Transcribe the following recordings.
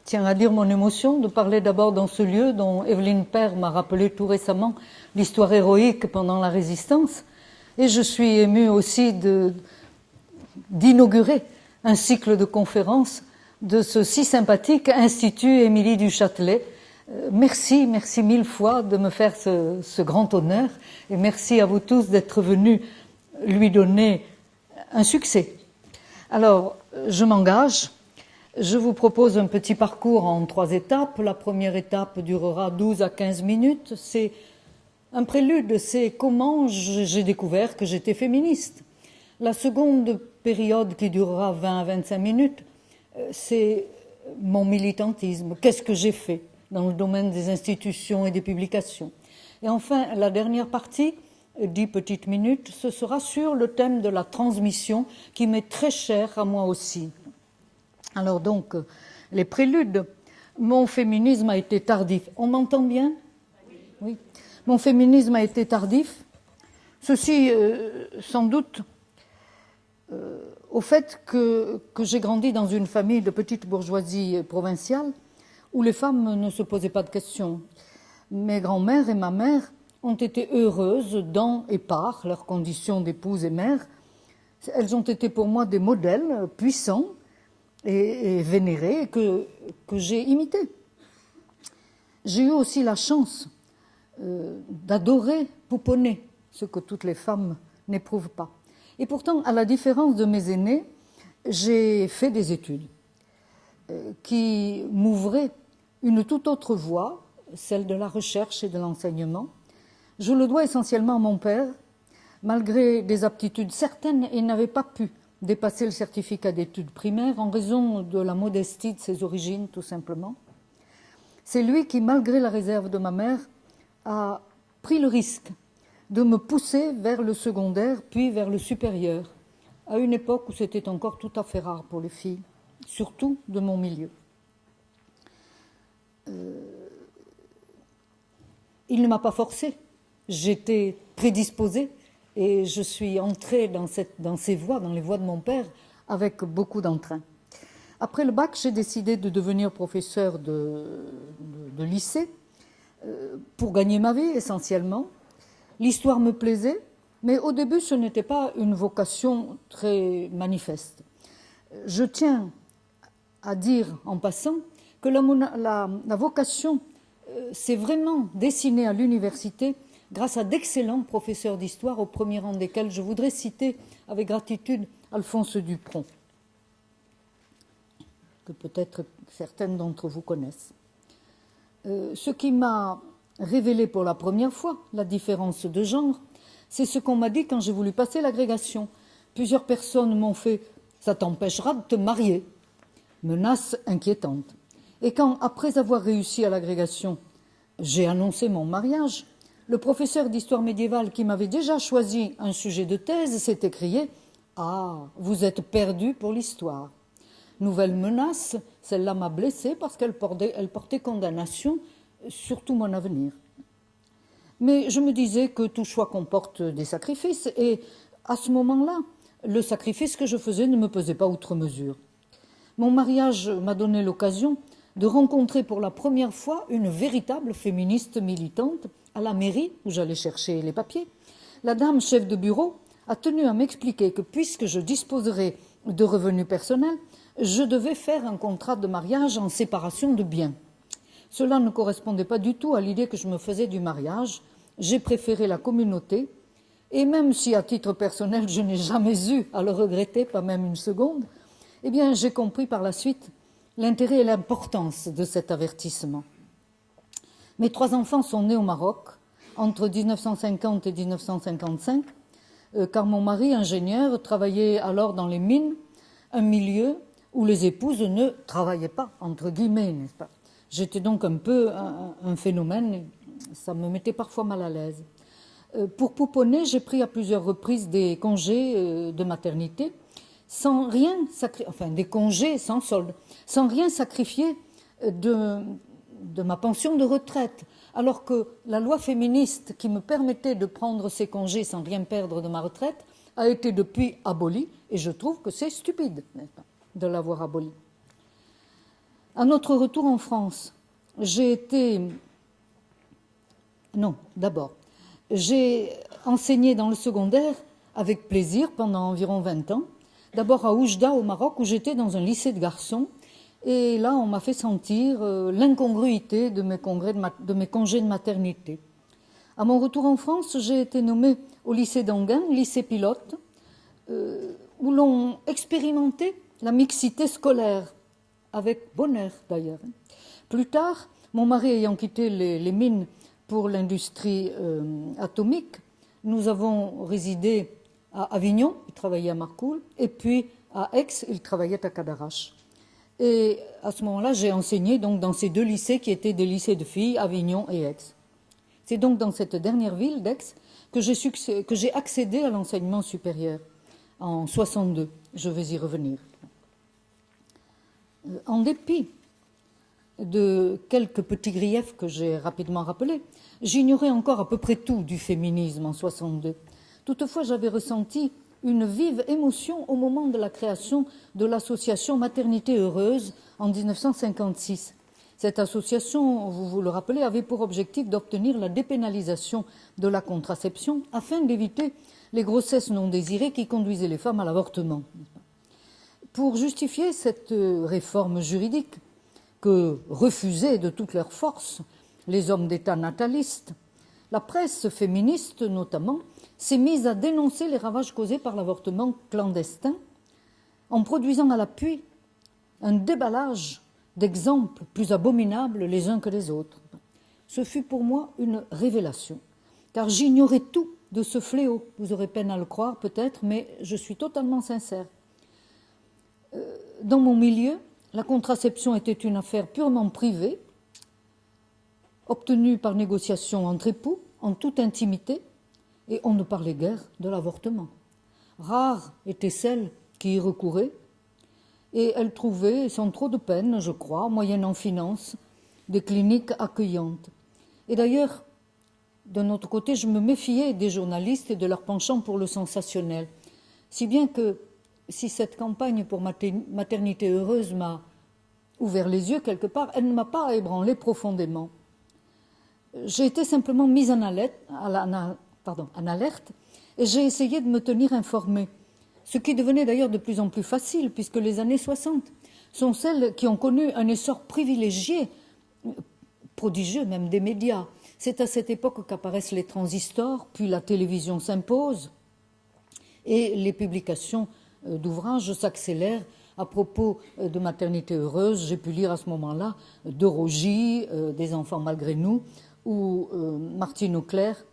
tiens à dire mon émotion de parler d'abord dans ce lieu dont Evelyne Père m'a rappelé tout récemment l'histoire héroïque pendant la Résistance. Et je suis émue aussi d'inaugurer un cycle de conférences de ce si sympathique Institut Émilie du Châtelet. Merci mille fois de me faire ce grand honneur et merci à vous tous d'être venus lui donner un succès. Alors, je m'engage. Je vous propose un petit parcours en 3 étapes. La première étape durera 12 à 15 minutes. C'est un prélude, c'est comment j'ai découvert que j'étais féministe. La seconde période qui durera 20 à 25 minutes, c'est mon militantisme. Qu'est-ce que j'ai fait dans le domaine des institutions et des publications. Et enfin, la dernière partie, 10 petites minutes, ce sera sur le thème de la transmission qui m'est très cher à moi aussi. Alors donc, les préludes. Mon féminisme a été tardif. On m'entend bien ? Oui. Mon féminisme a été tardif. Ceci, sans doute, au fait que j'ai grandi dans une famille de petite bourgeoisie provinciale où les femmes ne se posaient pas de questions. Mes grands-mères et ma mère ont été heureuses dans et par leurs conditions d'épouse et mère. Elles ont été pour moi des modèles puissants et vénérés que j'ai imités. J'ai eu aussi la chance d'adorer pouponner, ce que toutes les femmes n'éprouvent pas. Et pourtant, à la différence de mes aînés, j'ai fait des études qui m'ouvraient une toute autre voie, celle de la recherche et de l'enseignement. Je le dois essentiellement à mon père. Malgré des aptitudes certaines, il n'avait pas pu dépasser le certificat d'études primaires en raison de la modestie de ses origines, tout simplement. C'est lui qui, malgré la réserve de ma mère, a pris le risque de me pousser vers le secondaire, puis vers le supérieur, à une époque où c'était encore tout à fait rare pour les filles, surtout de mon milieu. Il ne m'a pas forcée. J'étais prédisposée et je suis entrée dans ces voies, dans les voies de mon père, avec beaucoup d'entrain. Après le bac, j'ai décidé de devenir professeur de lycée pour gagner ma vie essentiellement. L'histoire me plaisait, mais au début, ce n'était pas une vocation très manifeste. Je tiens à dire en passant que la vocation s'est vraiment dessinée à l'université grâce à d'excellents professeurs d'histoire, au premier rang desquels je voudrais citer avec gratitude Alphonse Dupron, que peut-être certaines d'entre vous connaissent. Ce qui m'a révélé pour la première fois la différence de genre, c'est ce qu'on m'a dit quand j'ai voulu passer l'agrégation. Plusieurs personnes m'ont fait « ça t'empêchera de te marier », menace inquiétante. Et quand, après avoir réussi à l'agrégation, j'ai annoncé mon mariage, le professeur d'histoire médiévale qui m'avait déjà choisi un sujet de thèse s'est écrié « Ah, vous êtes perdu pour l'histoire ». Nouvelle menace, celle-là m'a blessée parce qu'elle portait condamnation sur tout mon avenir. Mais je me disais que tout choix comporte des sacrifices et à ce moment-là, le sacrifice que je faisais ne me pesait pas outre mesure. Mon mariage m'a donné l'occasion de rencontrer pour la première fois une véritable féministe militante à la mairie où j'allais chercher les papiers. La dame chef de bureau a tenu à m'expliquer que puisque je disposerais de revenus personnels, je devais faire un contrat de mariage en séparation de biens. Cela ne correspondait pas du tout à l'idée que je me faisais du mariage. J'ai préféré la communauté et même si à titre personnel je n'ai jamais eu à le regretter, pas même une seconde, eh bien j'ai compris par la suite l'intérêt et l'importance de cet avertissement. Mes 3 enfants sont nés au Maroc entre 1950 et 1955, car mon mari, ingénieur, travaillait alors dans les mines, un milieu où les épouses ne travaillaient pas, entre guillemets, n'est-ce pas ? J'étais donc un peu un phénomène, ça me mettait parfois mal à l'aise. Pour pouponner, j'ai pris à plusieurs reprises des congés de maternité, sans rien des congés sans solde, sans rien sacrifier de ma pension de retraite, alors que la loi féministe qui me permettait de prendre ces congés sans rien perdre de ma retraite a été depuis abolie, et je trouve que c'est stupide, n'est-ce pas, de l'avoir abolie. À notre retour en France, j'ai été... Non, d'abord, j'ai enseigné dans le secondaire avec plaisir pendant environ 20 ans. D'abord à Oujda, au Maroc, où j'étais dans un lycée de garçons. Et là, on m'a fait sentir l'incongruité de mes congés de maternité. À mon retour en France, j'ai été nommée au lycée d'Anguin, lycée pilote, où l'on expérimentait la mixité scolaire, avec bonheur d'ailleurs. Plus tard, mon mari ayant quitté les mines pour l'industrie atomique, nous avons résidé à Avignon, il travaillait à Marcoule, et puis à Aix, il travaillait à Cadarache. Et à ce moment-là, j'ai enseigné donc dans ces deux lycées qui étaient des lycées de filles, Avignon et Aix. C'est donc dans cette dernière ville d'Aix que j'ai accédé à l'enseignement supérieur en 62. Je vais y revenir. En dépit de quelques petits griefs que j'ai rapidement rappelés, j'ignorais encore à peu près tout du féminisme en 62. Toutefois, j'avais ressenti une vive émotion au moment de la création de l'association Maternité Heureuse en 1956. Cette association, vous vous le rappelez, avait pour objectif d'obtenir la dépénalisation de la contraception afin d'éviter les grossesses non désirées qui conduisaient les femmes à l'avortement. Pour justifier cette réforme juridique que refusaient de toute leur force les hommes d'État natalistes, la presse féministe notamment s'est mise à dénoncer les ravages causés par l'avortement clandestin en produisant à l'appui un déballage d'exemples plus abominables les uns que les autres. Ce fut pour moi une révélation, car j'ignorais tout de ce fléau. Vous aurez peine à le croire peut-être, mais je suis totalement sincère. Dans mon milieu, la contraception était une affaire purement privée, obtenue par négociation entre époux, en toute intimité, et on ne parlait guère de l'avortement. Rares étaient celles qui y recouraient, et elles trouvaient, sans trop de peine, je crois, moyennant finance, des cliniques accueillantes. Et d'ailleurs, d'un autre côté, je me méfiais des journalistes et de leur penchant pour le sensationnel, si bien que si cette campagne pour maternité heureuse m'a ouvert les yeux quelque part, elle ne m'a pas ébranlé profondément. J'ai été simplement mise en alerte et j'ai essayé de me tenir informée, ce qui devenait d'ailleurs de plus en plus facile puisque les années 60 sont celles qui ont connu un essor privilégié, prodigieux même des médias. C'est à cette époque qu'apparaissent les transistors, puis la télévision s'impose et les publications d'ouvrages s'accélèrent à propos de maternité heureuse. J'ai pu lire à ce moment-là de Rogy, Des enfants malgré nous, ou Marcel Auclair,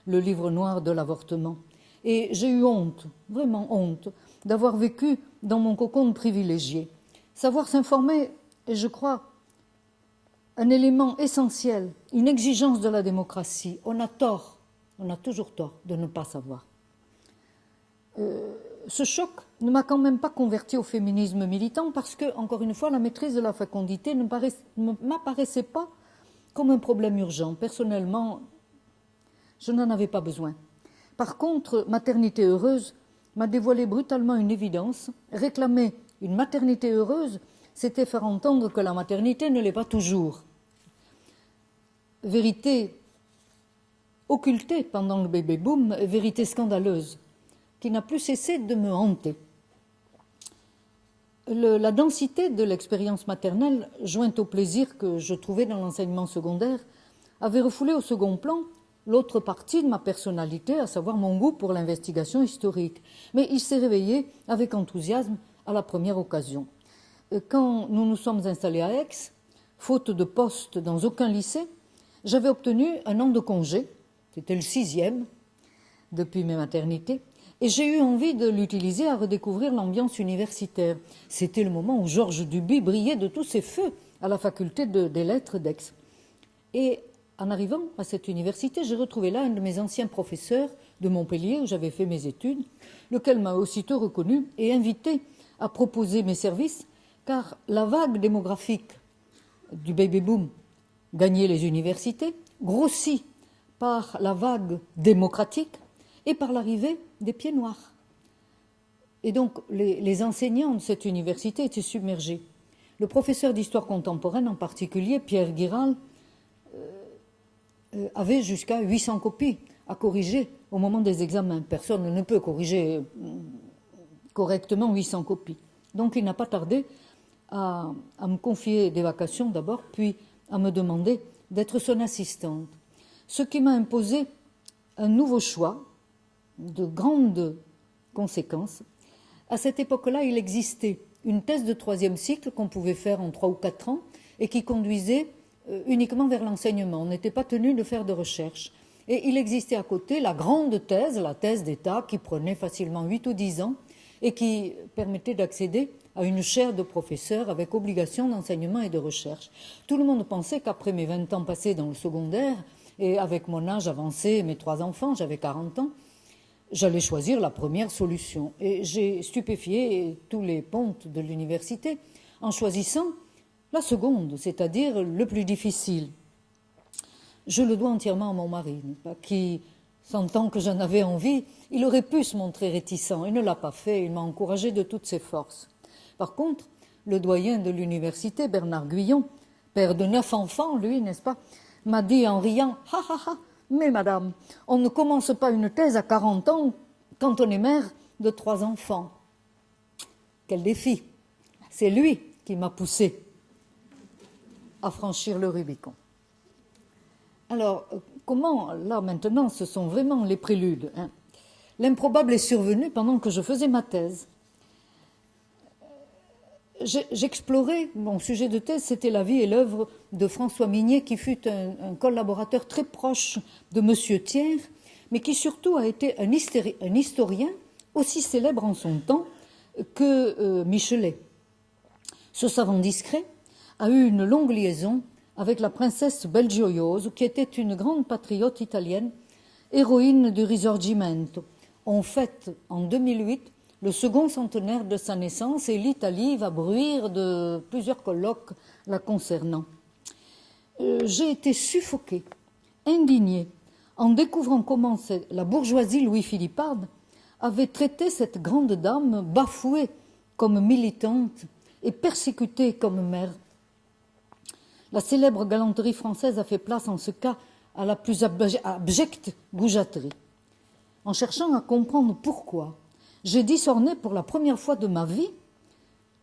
Le livre noir de l'avortement. Et j'ai eu honte, vraiment honte, d'avoir vécu dans mon cocon privilégié. Savoir s'informer est, je crois, un élément essentiel, une exigence de la démocratie. On a tort, on a toujours tort de ne pas savoir. Ce choc ne m'a quand même pas converti au féminisme militant parce que, encore une fois, la maîtrise de la fécondité ne m'apparaissait pas comme un problème urgent. Personnellement, je n'en avais pas besoin. Par contre, Maternité heureuse m'a dévoilé brutalement une évidence. Réclamer une maternité heureuse, c'était faire entendre que la maternité ne l'est pas toujours. Vérité occultée pendant le baby-boom, vérité scandaleuse, qui n'a plus cessé de me hanter. La densité de l'expérience maternelle, jointe au plaisir que je trouvais dans l'enseignement secondaire, avait refoulé au second plan l'autre partie de ma personnalité, à savoir mon goût pour l'investigation historique. Mais il s'est réveillé avec enthousiasme à la première occasion. Quand nous nous sommes installés à Aix, faute de poste dans aucun lycée, j'avais obtenu un an de congé, c'était le 6e depuis mes maternités, et j'ai eu envie de l'utiliser à redécouvrir l'ambiance universitaire. C'était le moment où Georges Duby brillait de tous ses feux à la faculté des lettres d'Aix. Et en arrivant à cette université, j'ai retrouvé là un de mes anciens professeurs de Montpellier, où j'avais fait mes études, lequel m'a aussitôt reconnu et invité à proposer mes services, car la vague démographique du baby-boom gagnait les universités, grossie par la vague démocratique et par l'arrivée des pieds noirs. Et donc, les enseignants de cette université étaient submergés. Le professeur d'histoire contemporaine, en particulier, Pierre Guiral, avait jusqu'à 800 copies à corriger au moment des examens. Personne ne peut corriger correctement 800 copies. Donc, il n'a pas tardé à me confier des vacations d'abord, puis à me demander d'être son assistante. Ce qui m'a imposé un nouveau choix de grandes conséquences. À cette époque-là, il existait une thèse de 3e cycle qu'on pouvait faire en 3 ou 4 ans et qui conduisait uniquement vers l'enseignement. On n'était pas tenu de faire de recherche. Et il existait à côté la grande thèse, la thèse d'État, qui prenait facilement 8 ou 10 ans et qui permettait d'accéder à une chaire de professeur avec obligation d'enseignement et de recherche. Tout le monde pensait qu'après mes 20 ans passés dans le secondaire, et avec mon âge avancé et mes 3 enfants, j'avais 40 ans, j'allais choisir la première solution. Et j'ai stupéfié tous les pontes de l'université en choisissant la seconde, c'est-à-dire le plus difficile. Je le dois entièrement à mon mari, qui, sentant que j'en avais envie, il aurait pu se montrer réticent. Il ne l'a pas fait, il m'a encouragé de toutes ses forces. Par contre, le doyen de l'université, Bernard Guyon, père de 9 enfants, lui, n'est-ce pas, m'a dit en riant « Ha ha ha, mais madame, on ne commence pas une thèse à 40 ans quand on est mère de 3 enfants. » Quel défi! C'est lui qui m'a poussé à franchir le Rubicon. Alors, comment, là maintenant, ce sont vraiment les préludes. L'improbable est survenu pendant que je faisais ma thèse. J'explorais, mon sujet de thèse, c'était la vie et l'œuvre de François Mignet, qui fut un collaborateur très proche de M. Thiers, mais qui surtout a été un historien aussi célèbre en son temps que Michelet. Ce savant discret a eu une longue liaison avec la princesse Belgioioso, qui était une grande patriote italienne, héroïne du Risorgimento. On fête en 2008 le second centenaire de sa naissance et l'Italie va bruire de plusieurs colloques la concernant. J'ai été suffoquée, indignée, en découvrant comment la bourgeoisie louis-philipparde avait traité cette grande dame bafouée comme militante et persécutée comme mère. La célèbre galanterie française a fait place en ce cas à la plus abjecte goujaterie. En cherchant à comprendre pourquoi, j'ai discerné pour la première fois de ma vie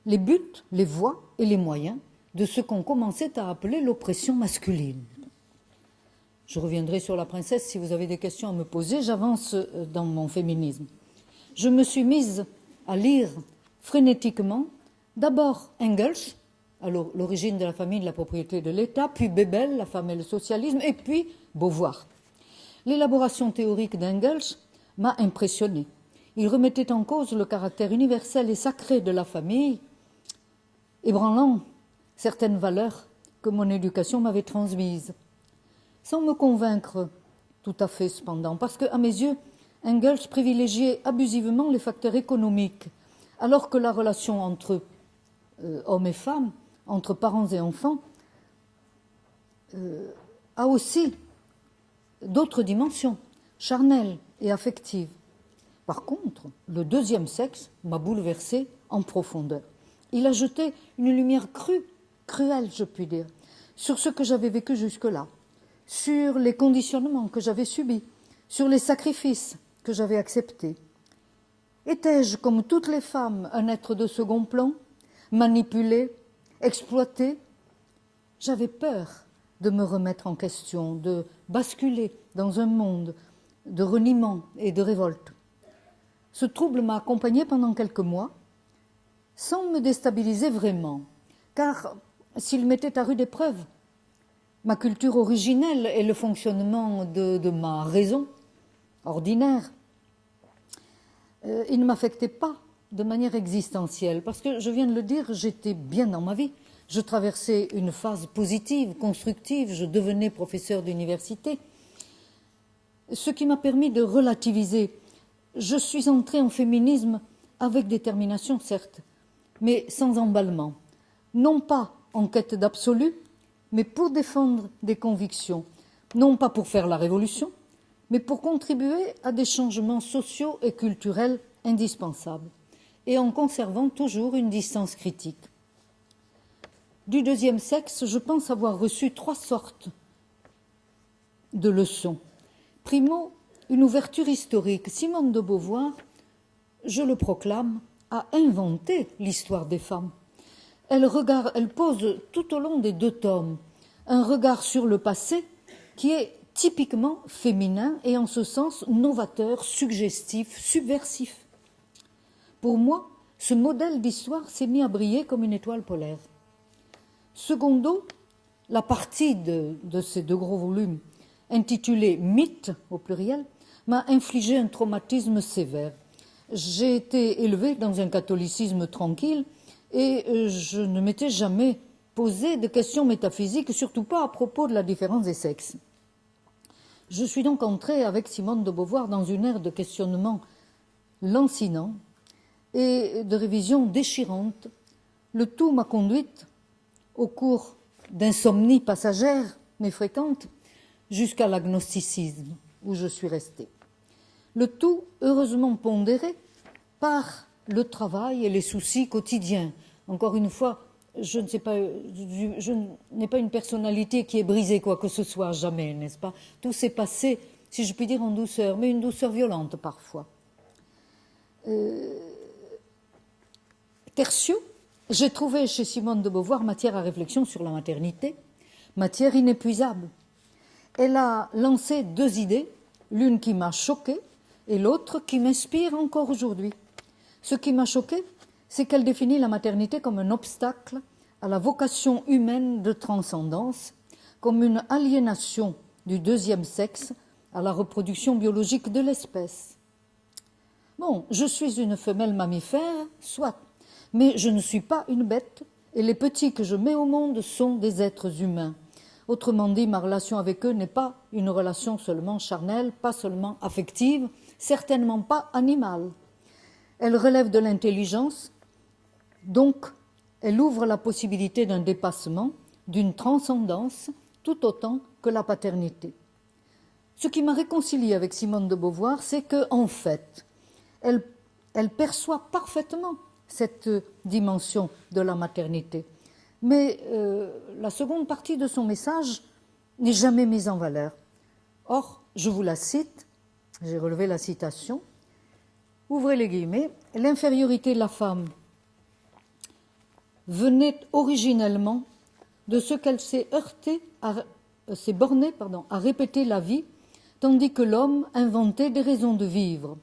les buts, les voies et les moyens de ce qu'on commençait à appeler l'oppression masculine. Je reviendrai sur la princesse si vous avez des questions à me poser, j'avance dans mon féminisme. Je me suis mise à lire frénétiquement d'abord Engels, à l'origine de la famille de la propriété de l'État, puis Bebel, la femme et le socialisme, et puis Beauvoir. L'élaboration théorique d'Engels m'a impressionnée. Il remettait en cause le caractère universel et sacré de la famille, ébranlant certaines valeurs que mon éducation m'avait transmises, sans me convaincre tout à fait cependant, parce qu'à mes yeux, Engels privilégiait abusivement les facteurs économiques, alors que la relation entre hommes et femmes, entre parents et enfants, a aussi d'autres dimensions, charnelles et affectives. Par contre, le deuxième sexe m'a bouleversée en profondeur. Il a jeté une lumière crue, cruelle, je puis dire, sur ce que j'avais vécu jusque-là, sur les conditionnements que j'avais subis, sur les sacrifices que j'avais acceptés. Étais-je, comme toutes les femmes, un être de second plan, manipulé, exploité? J'avais peur de me remettre en question, de basculer dans un monde de reniement et de révolte. Ce trouble m'a accompagnée pendant quelques mois, sans me déstabiliser vraiment, car s'il m'était à rude épreuve, ma culture originelle et le fonctionnement de ma raison ordinaire, il ne m'affectait pas de manière existentielle, parce que, je viens de le dire, j'étais bien dans ma vie. Je traversais une phase positive, constructive, je devenais professeur d'université, ce qui m'a permis de relativiser. Je suis entrée en féminisme avec détermination, certes, mais sans emballement. Non pas en quête d'absolu, mais pour défendre des convictions. Non pas pour faire la révolution, mais pour contribuer à des changements sociaux et culturels indispensables. et en conservant toujours une distance critique. Du deuxième sexe, je pense avoir reçu 3 sortes de leçons. Primo, une ouverture historique. Simone de Beauvoir, je le proclame, a inventé l'histoire des femmes. Elle pose tout au long des 2 tomes un regard sur le passé qui est typiquement féminin et en ce sens novateur, suggestif, subversif. Pour moi, ce modèle d'histoire s'est mis à briller comme une étoile polaire. Secondo, la partie de ces 2 gros volumes, intitulée « Mythe » au pluriel, m'a infligé un traumatisme sévère. J'ai été élevée dans un catholicisme tranquille et je ne m'étais jamais posé de questions métaphysiques, surtout pas à propos de la différence des sexes. Je suis donc entrée avec Simone de Beauvoir dans une ère de questionnement lancinant et de révision déchirante. Le tout m'a conduite, au cours d'insomnies passagères mais fréquentes, jusqu'à l'agnosticisme, où je suis restée. Le tout heureusement pondéré par le travail et les soucis quotidiens. Encore une fois, je n'ai pas une personnalité qui est brisée, quoi que ce soit, jamais, n'est-ce pas? Tout s'est passé, si je puis dire, en douceur, mais une douceur violente parfois. Tertio, j'ai trouvé chez Simone de Beauvoir matière à réflexion sur la maternité, matière inépuisable. Elle a lancé 2 idées, l'une qui m'a choquée et l'autre qui m'inspire encore aujourd'hui. Ce qui m'a choquée, c'est qu'elle définit la maternité comme un obstacle à la vocation humaine de transcendance, comme une aliénation du 2e sexe à la reproduction biologique de l'espèce. Bon, je suis une femelle mammifère, soit, mais je ne suis pas une bête, et les petits que je mets au monde sont des êtres humains. Autrement dit, ma relation avec eux n'est pas une relation seulement charnelle, pas seulement affective, certainement pas animale. Elle relève de l'intelligence, donc elle ouvre la possibilité d'un dépassement, d'une transcendance, tout autant que la paternité. Ce qui m'a réconciliée avec Simone de Beauvoir, c'est qu'en fait, elle perçoit parfaitement cette dimension de la maternité. Mais la seconde partie de son message n'est jamais mise en valeur. Or, je vous la cite, j'ai relevé la citation, ouvrez les guillemets, « L'infériorité de la femme venait originellement de ce qu'elle s'est bornée à répéter la vie, tandis que l'homme inventait des raisons de vivre.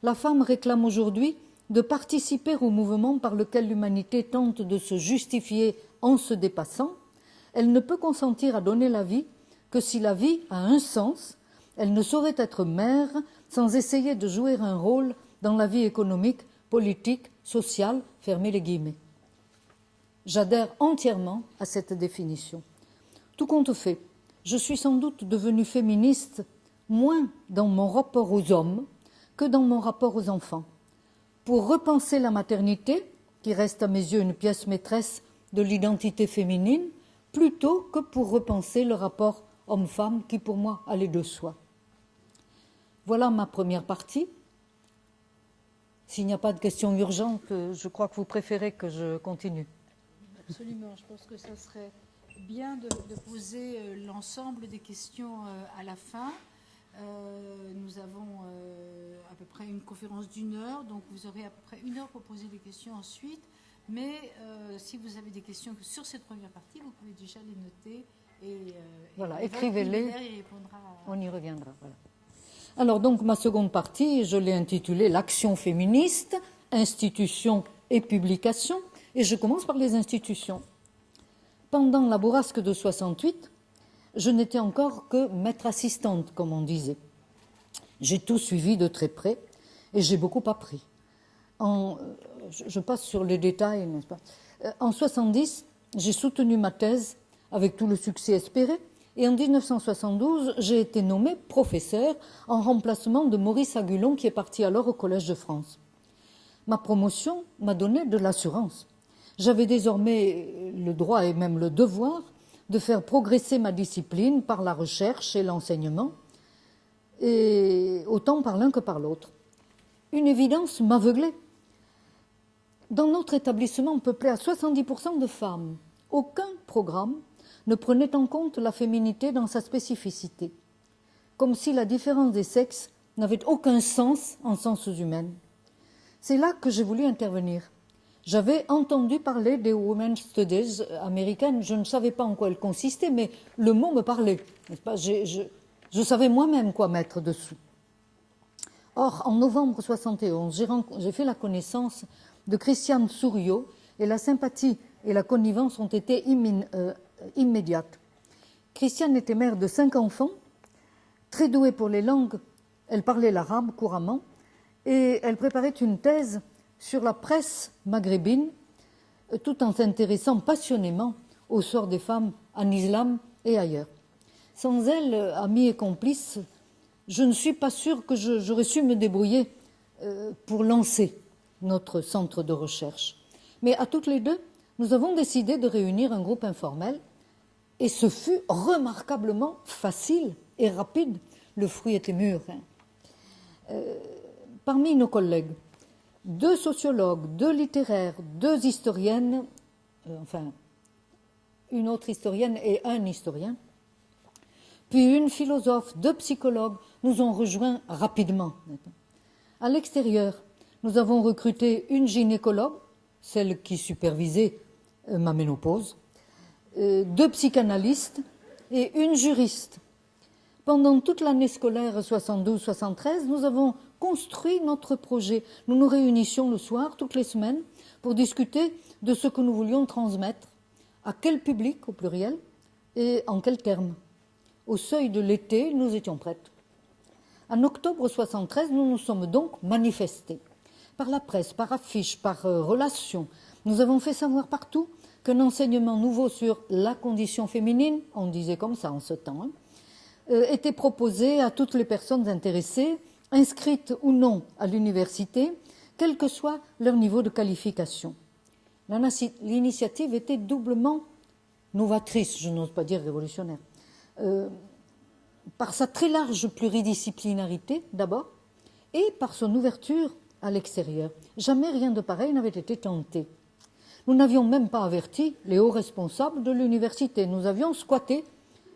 La femme réclame aujourd'hui de participer au mouvement par lequel l'humanité tente de se justifier en se dépassant. Elle ne peut consentir à donner la vie que si la vie a un sens. Elle ne saurait être mère sans essayer de jouer un rôle dans la vie économique, politique, sociale, » fermez les guillemets. J'adhère entièrement à cette définition. Tout compte fait, je suis sans doute devenue féministe moins dans mon rapport aux hommes que dans mon rapport aux enfants. Pour repenser la maternité, qui reste à mes yeux une pièce maîtresse de l'identité féminine, plutôt que pour repenser le rapport homme-femme qui pour moi allait de soi. Voilà ma première partie. S'il n'y a pas de questions urgentes, je crois que vous préférez que je continue. Absolument, je pense que ça serait bien de poser l'ensemble des questions à la fin. Nous avons à peu près une conférence d'1 heure, donc vous aurez à peu près 1 heure pour poser des questions ensuite. Mais si vous avez des questions sur cette première partie, vous pouvez déjà les noter. Voilà, écrivez-les, on y reviendra. Voilà. Alors donc ma seconde partie, je l'ai intitulée « L'action féministe, institutions et publications ». Et je commence par les institutions. Pendant la bourrasque de 68, je n'étais encore que maître assistante, comme on disait. J'ai tout suivi de très près et j'ai beaucoup appris. Je passe sur les détails, n'est-ce pas? En 70, j'ai soutenu ma thèse avec tout le succès espéré et en 1972, j'ai été nommée professeur en remplacement de Maurice Agulon qui est parti alors au Collège de France. Ma promotion m'a donné de l'assurance. J'avais désormais le droit et même le devoir de faire progresser ma discipline par la recherche et l'enseignement, et autant par l'un que par l'autre. Une évidence m'aveuglait. dans notre établissement peuplé à 70% de femmes, aucun programme ne prenait en compte la féminité dans sa spécificité, comme si la différence des sexes n'avait aucun sens en sciences humaines. C'est là que j'ai voulu intervenir. J'avais entendu parler des Women's Studies américaines, je ne savais pas en quoi elles consistaient, mais le mot me parlait, n'est-ce pas ? Je savais moi-même quoi mettre dessous. Or, en novembre 1971, j'ai fait la connaissance de Christiane Souriau et la sympathie et la connivence ont été immédiates. Christiane était mère de 5 enfants, très douée pour les langues, elle parlait l'arabe couramment et elle préparait une thèse sur la presse maghrébine, tout en s'intéressant passionnément au sort des femmes en islam et ailleurs. Sans elle, amie et complice, je ne suis pas sûre que j'aurais su me débrouiller pour lancer notre centre de recherche. Mais à toutes les deux, nous avons décidé de réunir un groupe informel et ce fut remarquablement facile et rapide. Le fruit était mûr. Parmi nos collègues, 2 sociologues, 2 littéraires, 2 historiennes, enfin, une autre historienne et un historien, puis une philosophe, 2 psychologues nous ont rejoints rapidement. À l'extérieur, nous avons recruté une gynécologue, celle qui supervisait ma ménopause, 2 psychanalystes et une juriste. Pendant toute l'année scolaire 72-73, nous avons construit notre projet. Nous nous réunissions le soir, toutes les semaines, pour discuter de ce que nous voulions transmettre, à quel public, au pluriel, et en quels termes. Au seuil de l'été, nous étions prêtes. En octobre 73, nous nous sommes donc manifestés. Par la presse, par affiches, par relations. Nous avons fait savoir partout qu'un enseignement nouveau sur la condition féminine, on disait comme ça en ce temps, était proposé à toutes les personnes intéressées, inscrites ou non à l'université, quel que soit leur niveau de qualification. L'initiative était doublement novatrice, je n'ose pas dire révolutionnaire, par sa très large pluridisciplinarité d'abord, et par son ouverture à l'extérieur. Jamais rien de pareil n'avait été tenté. Nous n'avions même pas averti les hauts responsables de l'université. Nous avions squatté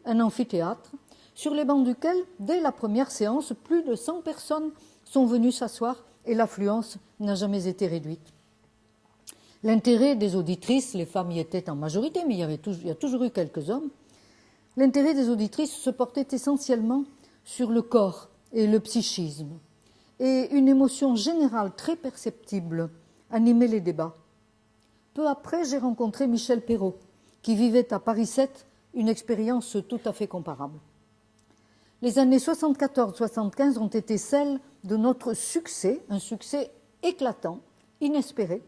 un amphithéâtre sur les bancs duquel, dès la première séance, plus de 100 personnes sont venues s'asseoir et l'affluence n'a jamais été réduite. L'intérêt des auditrices, les femmes y étaient en majorité, mais il y a toujours eu quelques hommes, l'intérêt des auditrices se portait essentiellement sur le corps et le psychisme. Et une émotion générale très perceptible animait les débats. Peu après, j'ai rencontré Michel Perrault, qui vivait à Paris 7 une expérience tout à fait comparable. Les années 74-75 ont été celles de notre succès, un succès éclatant, inespéré.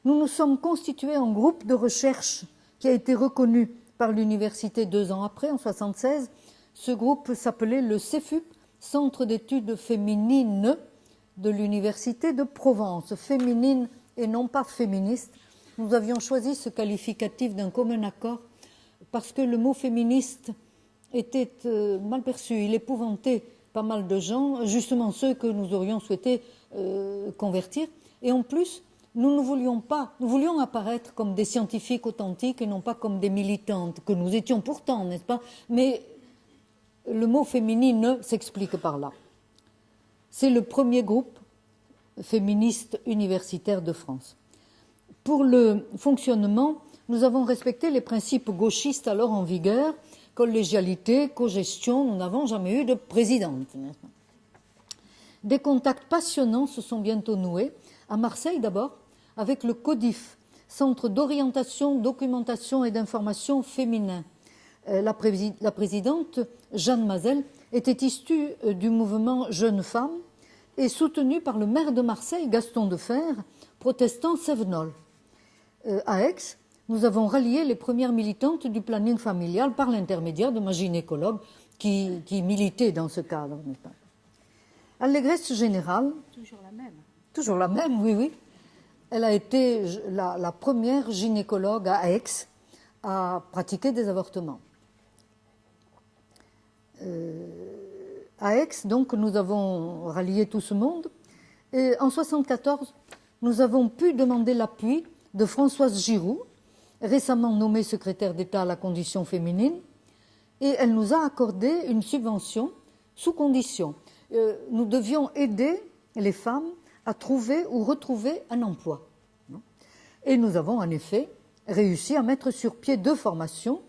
Nous nous sommes constitués en groupe de recherche qui a été reconnu par l'université 2 ans après, en 1976. Ce groupe s'appelait le CEFUP, Centre d'études féminines de l'université de Provence, féminine et non pas féministe. Nous avions choisi ce qualificatif d'un commun accord parce que le mot féministe était mal perçu. Il épouvantait pas mal de gens, justement ceux que nous aurions souhaité convertir. Et en plus, nous voulions apparaître comme des scientifiques authentiques et non pas comme des militantes, que nous étions pourtant, n'est-ce pas? Mais le mot féminine s'explique par là. C'est le premier groupe féministe universitaire de France. Pour le fonctionnement, nous avons respecté les principes gauchistes alors en vigueur, collégialité, cogestion, nous n'avons jamais eu de présidente. Des contacts passionnants se sont bientôt noués, à Marseille d'abord, avec le CODIF, Centre d'orientation, documentation et d'information féminin. La présidente, Jeanne Mazel, était issue du mouvement Jeunes Femmes et soutenue par le maire de Marseille, Gaston Defferre, protestant Sévenol. À Aix, nous avons rallié les premières militantes du planning familial par l'intermédiaire de ma gynécologue qui militait dans ce cadre. Allégresse générale. Toujours la même. Toujours la même, oui, oui. Elle a été la première gynécologue à Aix à pratiquer des avortements. À Aix, donc, nous avons rallié tout ce monde. Et en 1974, nous avons pu demander l'appui de Françoise Giroud, récemment nommée secrétaire d'État à la condition féminine, et elle nous a accordé une subvention sous condition. Nous devions aider les femmes à trouver ou retrouver un emploi. Et nous avons en effet réussi à mettre sur pied 2 formations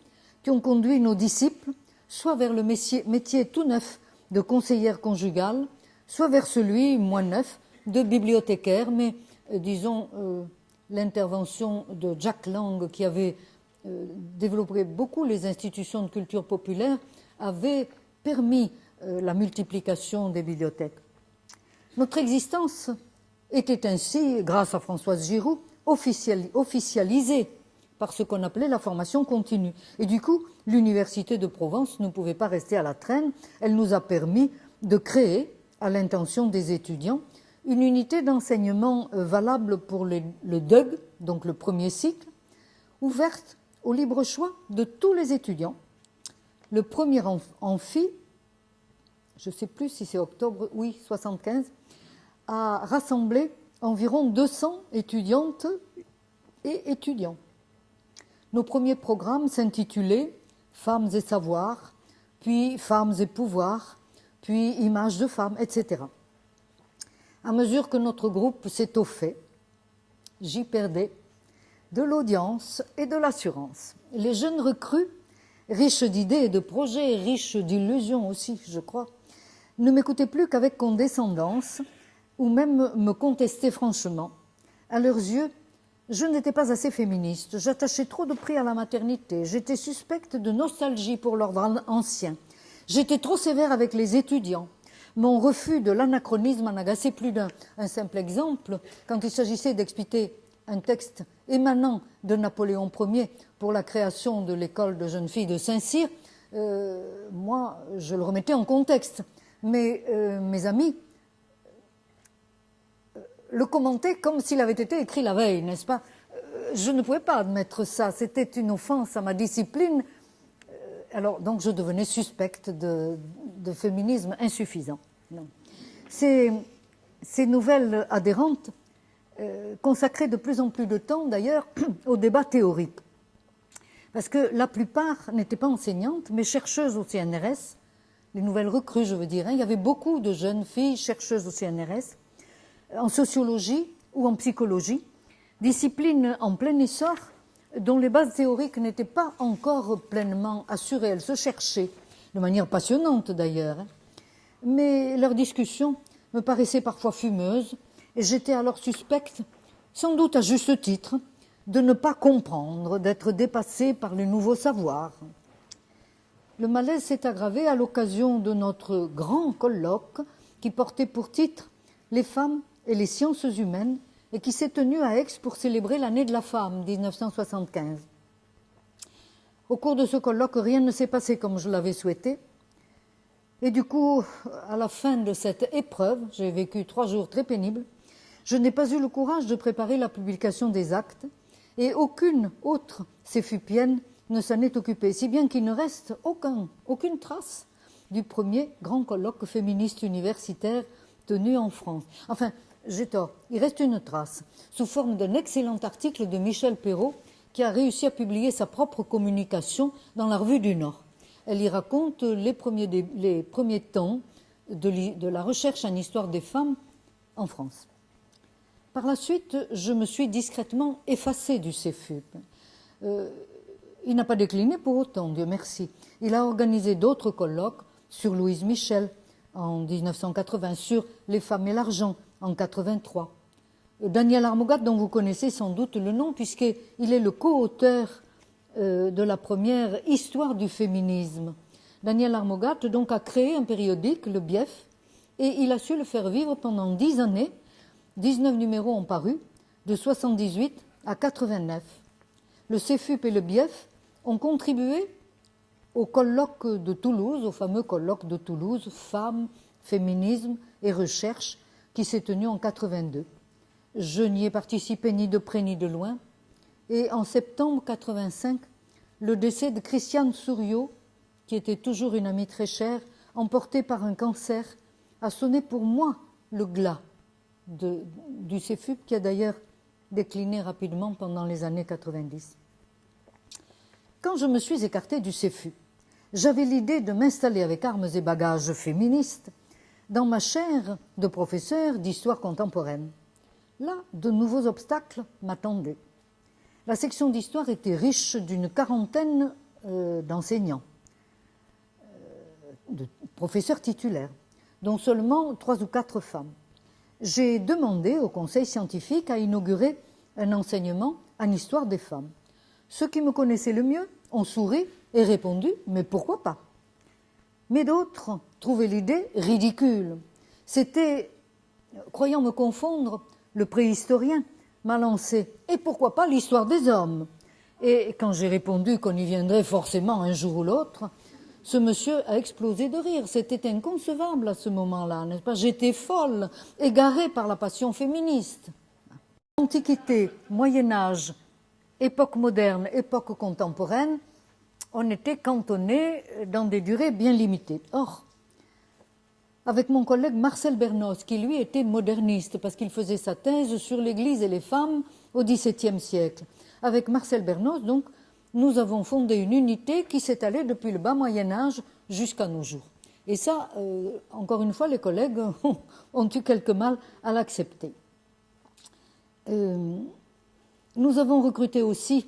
qui ont conduit nos disciples soit vers le métier tout neuf de conseillère conjugale, soit vers celui moins neuf de bibliothécaire, mais disons l'intervention de Jack Lang, qui avait développé beaucoup les institutions de culture populaire, avait permis la multiplication des bibliothèques. Notre existence était ainsi, grâce à Françoise Giroud, officialisée par ce qu'on appelait la formation continue. Et du coup, l'Université de Provence ne pouvait pas rester à la traîne. Elle nous a permis de créer, à l'intention des étudiants, une unité d'enseignement valable pour le DUG, donc le premier cycle, ouverte au libre choix de tous les étudiants. Le premier amphi, je ne sais plus si c'est octobre, oui, 75, a rassemblé environ 200 étudiantes et étudiants. Nos premiers programmes s'intitulaient « Femmes et savoir », puis « Femmes et pouvoir », puis « Images de femmes », etc. À mesure que notre groupe s'étoffait, j'y perdais de l'audience et de l'assurance. Les jeunes recrues, riches d'idées et de projets, riches d'illusions aussi, je crois, ne m'écoutaient plus qu'avec condescendance ou même me contestaient franchement. À leurs yeux, je n'étais pas assez féministe, j'attachais trop de prix à la maternité, j'étais suspecte de nostalgie pour l'ordre ancien, j'étais trop sévère avec les étudiants. Mon refus de l'anachronisme en agaçait plus d'un. Un simple exemple, quand il s'agissait d'expliquer un texte émanant de Napoléon Ier pour la création de l'école de jeunes filles de Saint-Cyr, moi, je le remettais en contexte. Mais mes amis le commentaient comme s'il avait été écrit la veille, n'est-ce pas? Je ne pouvais pas admettre ça, c'était une offense à ma discipline. Alors, donc, je devenais suspecte de féminisme insuffisant. Non. Ces nouvelles adhérentes consacraient de plus en plus de temps, d'ailleurs, au débat théorique. Parce que la plupart n'étaient pas enseignantes, mais chercheuses au CNRS, les nouvelles recrues, je veux dire. Hein. Il y avait beaucoup de jeunes filles chercheuses au CNRS, en sociologie ou en psychologie, discipline en plein essor, dont les bases théoriques n'étaient pas encore pleinement assurées. Elles se cherchaient, de manière passionnante d'ailleurs. Mais leurs discussions me paraissaient parfois fumeuses, et j'étais alors suspecte, sans doute à juste titre, de ne pas comprendre, d'être dépassée par les nouveaux savoirs. Le malaise s'est aggravé à l'occasion de notre grand colloque qui portait pour titre « Les femmes et les sciences humaines » et qui s'est tenu à Aix pour célébrer l'année de la femme, 1975. Au cours de ce colloque, rien ne s'est passé comme je l'avais souhaité. Et du coup, à la fin de cette épreuve, j'ai vécu 3 jours très pénibles, je n'ai pas eu le courage de préparer la publication des actes et aucune autre céfupienne ne s'en est occupée, si bien qu'il ne reste aucune trace du premier grand colloque féministe universitaire tenu en France. Enfin, j'ai tort, il reste une trace, sous forme d'un excellent article de Michel Perrault, qui a réussi à publier sa propre communication dans la Revue du Nord. Elle y raconte les premiers temps de la recherche en histoire des femmes en France. Par la suite, je me suis discrètement effacée du CEFUP. Il n'a pas décliné pour autant, Dieu merci. Il a organisé d'autres colloques sur Louise Michel en 1980, sur les femmes et l'argent en 1983. Daniel Armogat, dont vous connaissez sans doute le nom, puisqu'il est le co-auteur de la première histoire du féminisme. Daniel Armogat donc a créé un périodique, le Bief, et il a su le faire vivre pendant 10 années. 19 numéros ont paru, de 78 à 89. Le CEFUP et le Bief ont contribué au colloque de Toulouse, au fameux colloque de Toulouse, Femmes, Féminisme et Recherche, qui s'est tenu en 82. Je n'y ai participé ni de près ni de loin. Et en septembre 85, le décès de Christiane Souriau, qui était toujours une amie très chère, emportée par un cancer, a sonné pour moi le glas du CEFUP, qui a d'ailleurs décliné rapidement pendant les années 90. Quand je me suis écartée du CEFUP, j'avais l'idée de m'installer avec armes et bagages féministes dans ma chaire de professeur d'histoire contemporaine. Là, de nouveaux obstacles m'attendaient. La section d'histoire était riche d'une quarantaine d'enseignants, de professeurs titulaires, dont seulement 3 ou 4 femmes. J'ai demandé au conseil scientifique à inaugurer un enseignement en histoire des femmes. Ceux qui me connaissaient le mieux ont souri et répondu « mais pourquoi pas ?» Mais d'autres trouvaient l'idée ridicule. C'était, croyant me confondre, le préhistorien m'a lancé « et pourquoi pas l'histoire des hommes ?» Et quand j'ai répondu qu'on y viendrait forcément un jour ou l'autre, ce monsieur a explosé de rire. C'était inconcevable à ce moment-là, n'est-ce pas? J'étais folle, égarée par la passion féministe. Antiquité, Moyen-Âge, époque moderne, époque contemporaine, on était cantonné dans des durées bien limitées. Or, avec mon collègue Marcel Bernos, qui lui était moderniste, parce qu'il faisait sa thèse sur l'Église et les femmes au XVIIe siècle. Avec Marcel Bernos, donc, nous avons fondé une unité qui s'étalait depuis le bas Moyen-Âge jusqu'à nos jours. Et ça, encore une fois, les collègues ont eu quelque mal à l'accepter. Nous avons recruté aussi,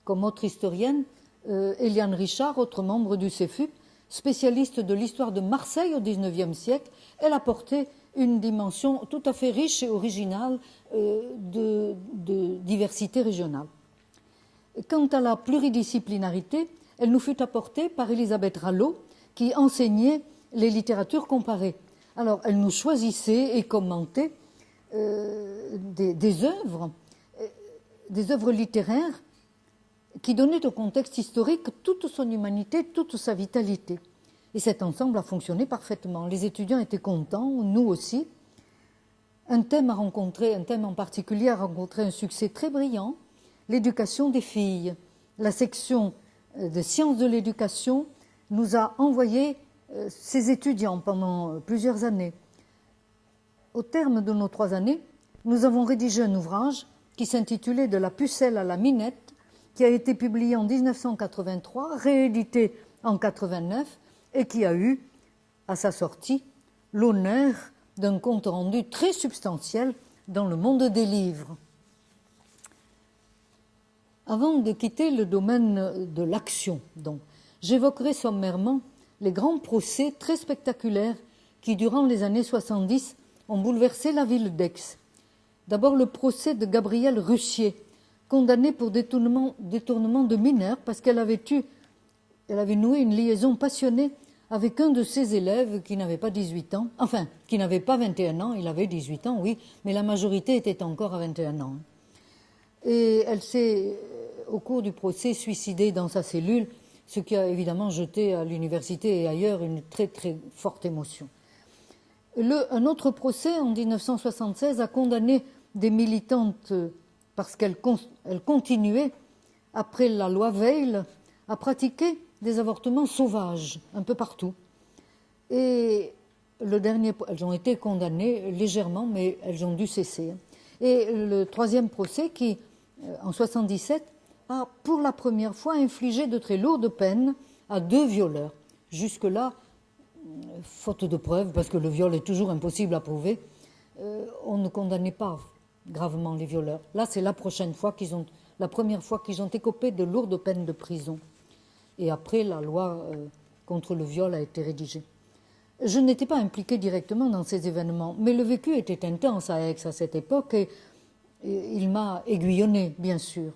comme autre historienne, Eliane Richard, autre membre du CEFUP, spécialiste de l'histoire de Marseille au XIXe siècle. Elle a porté une dimension tout à fait riche et originale de diversité régionale. Quant à la pluridisciplinarité, elle nous fut apportée par Elisabeth Rallo, qui enseignait les littératures comparées. Alors, elle nous choisissait et commentait des œuvres littéraires qui donnaient au contexte historique toute son humanité, toute sa vitalité. Et cet ensemble a fonctionné parfaitement. Les étudiants étaient contents, nous aussi. Un thème en particulier a rencontré un succès très brillant, l'éducation des filles. La section de sciences de l'éducation nous a envoyé ses étudiants pendant plusieurs années. Au terme de nos 3 années, nous avons rédigé un ouvrage qui s'intitulait « De la pucelle à la minette », qui a été publié en 1983, réédité en 1989 et qui a eu, à sa sortie, l'honneur d'un compte rendu très substantiel dans le monde des livres. Avant de quitter le domaine de l'action, donc, j'évoquerai sommairement les grands procès très spectaculaires qui, durant les années 70, ont bouleversé la ville d'Aix. D'abord le procès de Gabrielle Russier, condamnée pour détournement de mineurs parce qu'elle avait noué une liaison passionnée avec un de ses élèves qui n'avait pas 18 ans, enfin, qui n'avait pas 21 ans, il avait 18 ans, oui, mais la majorité était encore à 21 ans. Et elle s'est, au cours du procès, suicidée dans sa cellule, ce qui a évidemment jeté à l'université et ailleurs une très très forte émotion. Un autre procès, en 1976, a condamné des militantes parce qu'elles continuaient, après la loi Veil, à pratiquer des avortements sauvages, un peu partout. Et le dernier, elles ont été condamnées légèrement, mais elles ont dû cesser. Et le troisième procès, qui, en 1977, a pour la première fois infligé de très lourdes peines à 2 violeurs. Jusque-là, faute de preuves, parce que le viol est toujours impossible à prouver, on ne condamnait pas gravement les violeurs. Là, c'est la première fois qu'ils ont écopé de lourdes peines de prison. Et après, la loi contre le viol a été rédigée. Je n'étais pas impliquée directement dans ces événements, mais le vécu était intense à Aix à cette époque et il m'a aiguillonnée, bien sûr.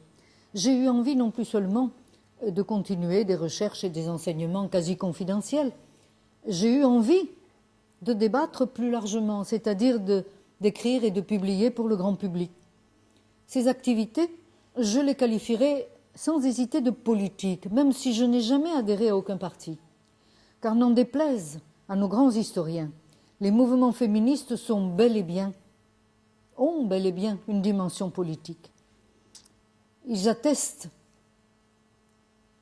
J'ai eu envie non plus seulement de continuer des recherches et des enseignements quasi confidentiels, j'ai eu envie de débattre plus largement, c'est-à-dire d'écrire et de publier pour le grand public. Ces activités, je les qualifierais sans hésiter de politique, même si je n'ai jamais adhéré à aucun parti. Car n'en déplaise à nos grands historiens, les mouvements féministes ont bel et bien une dimension politique. Ils attestent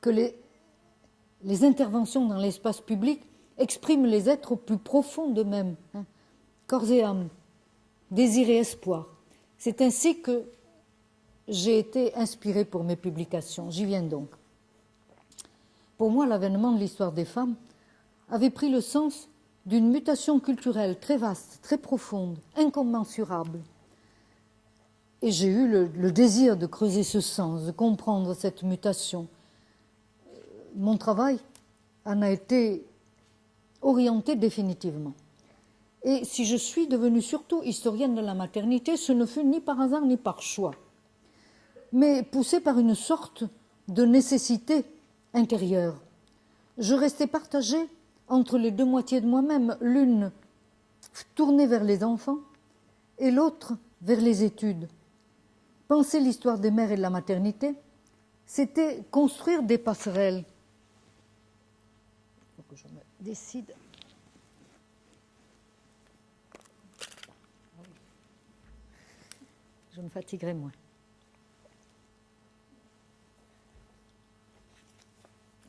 que les interventions dans l'espace public expriment les êtres au plus profond d'eux-mêmes, corps et âme. désir et espoir. C'est ainsi que j'ai été inspirée pour mes publications. J'y viens donc. Pour moi, l'avènement de l'histoire des femmes avait pris le sens d'une mutation culturelle très vaste, très profonde, incommensurable. Et j'ai eu le désir de creuser ce sens, de comprendre cette mutation. Mon travail en a été orienté définitivement. Et si je suis devenue surtout historienne de la maternité, ce ne fut ni par hasard ni par choix, mais poussée par une sorte de nécessité intérieure. Je restais partagée entre les deux moitiés de moi-même, l'une tournée vers les enfants et l'autre vers les études. Penser l'histoire des mères et de la maternité, c'était construire des passerelles. Il faut que je me décide. Je me fatiguerai moins.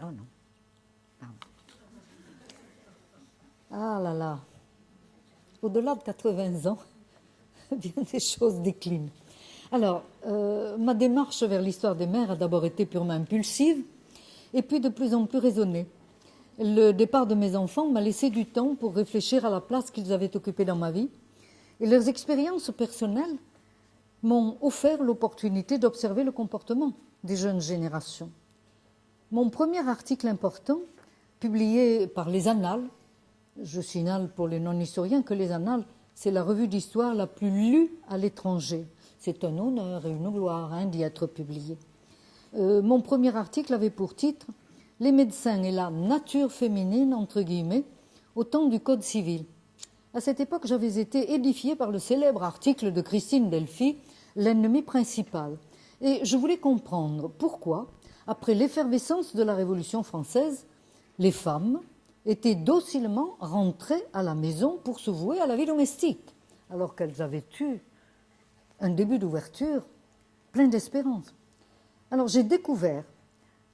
Oh non. Pardon. Ah là là. Au-delà de 80 ans, bien des choses déclinent. Alors, ma démarche vers l'histoire des mères a d'abord été purement impulsive et puis de plus en plus raisonnée. Le départ de mes enfants m'a laissé du temps pour réfléchir à la place qu'ils avaient occupée dans ma vie et leurs expériences personnelles m'ont offert l'opportunité d'observer le comportement des jeunes générations. Mon premier article important, publié par les Annales, je signale pour les non-historiens que les Annales, c'est la revue d'histoire la plus lue à l'étranger. C'est un honneur et une gloire d'y être publié. Mon premier article avait pour titre « Les médecins et la nature féminine » entre guillemets, au temps du Code civil. À cette époque, j'avais été édifiée par le célèbre article de Christine Delphi, « L'ennemi principal ». Et je voulais comprendre pourquoi, après l'effervescence de la Révolution française, les femmes étaient docilement rentrées à la maison pour se vouer à la vie domestique, alors qu'elles avaient eu un début d'ouverture plein d'espérance. Alors j'ai découvert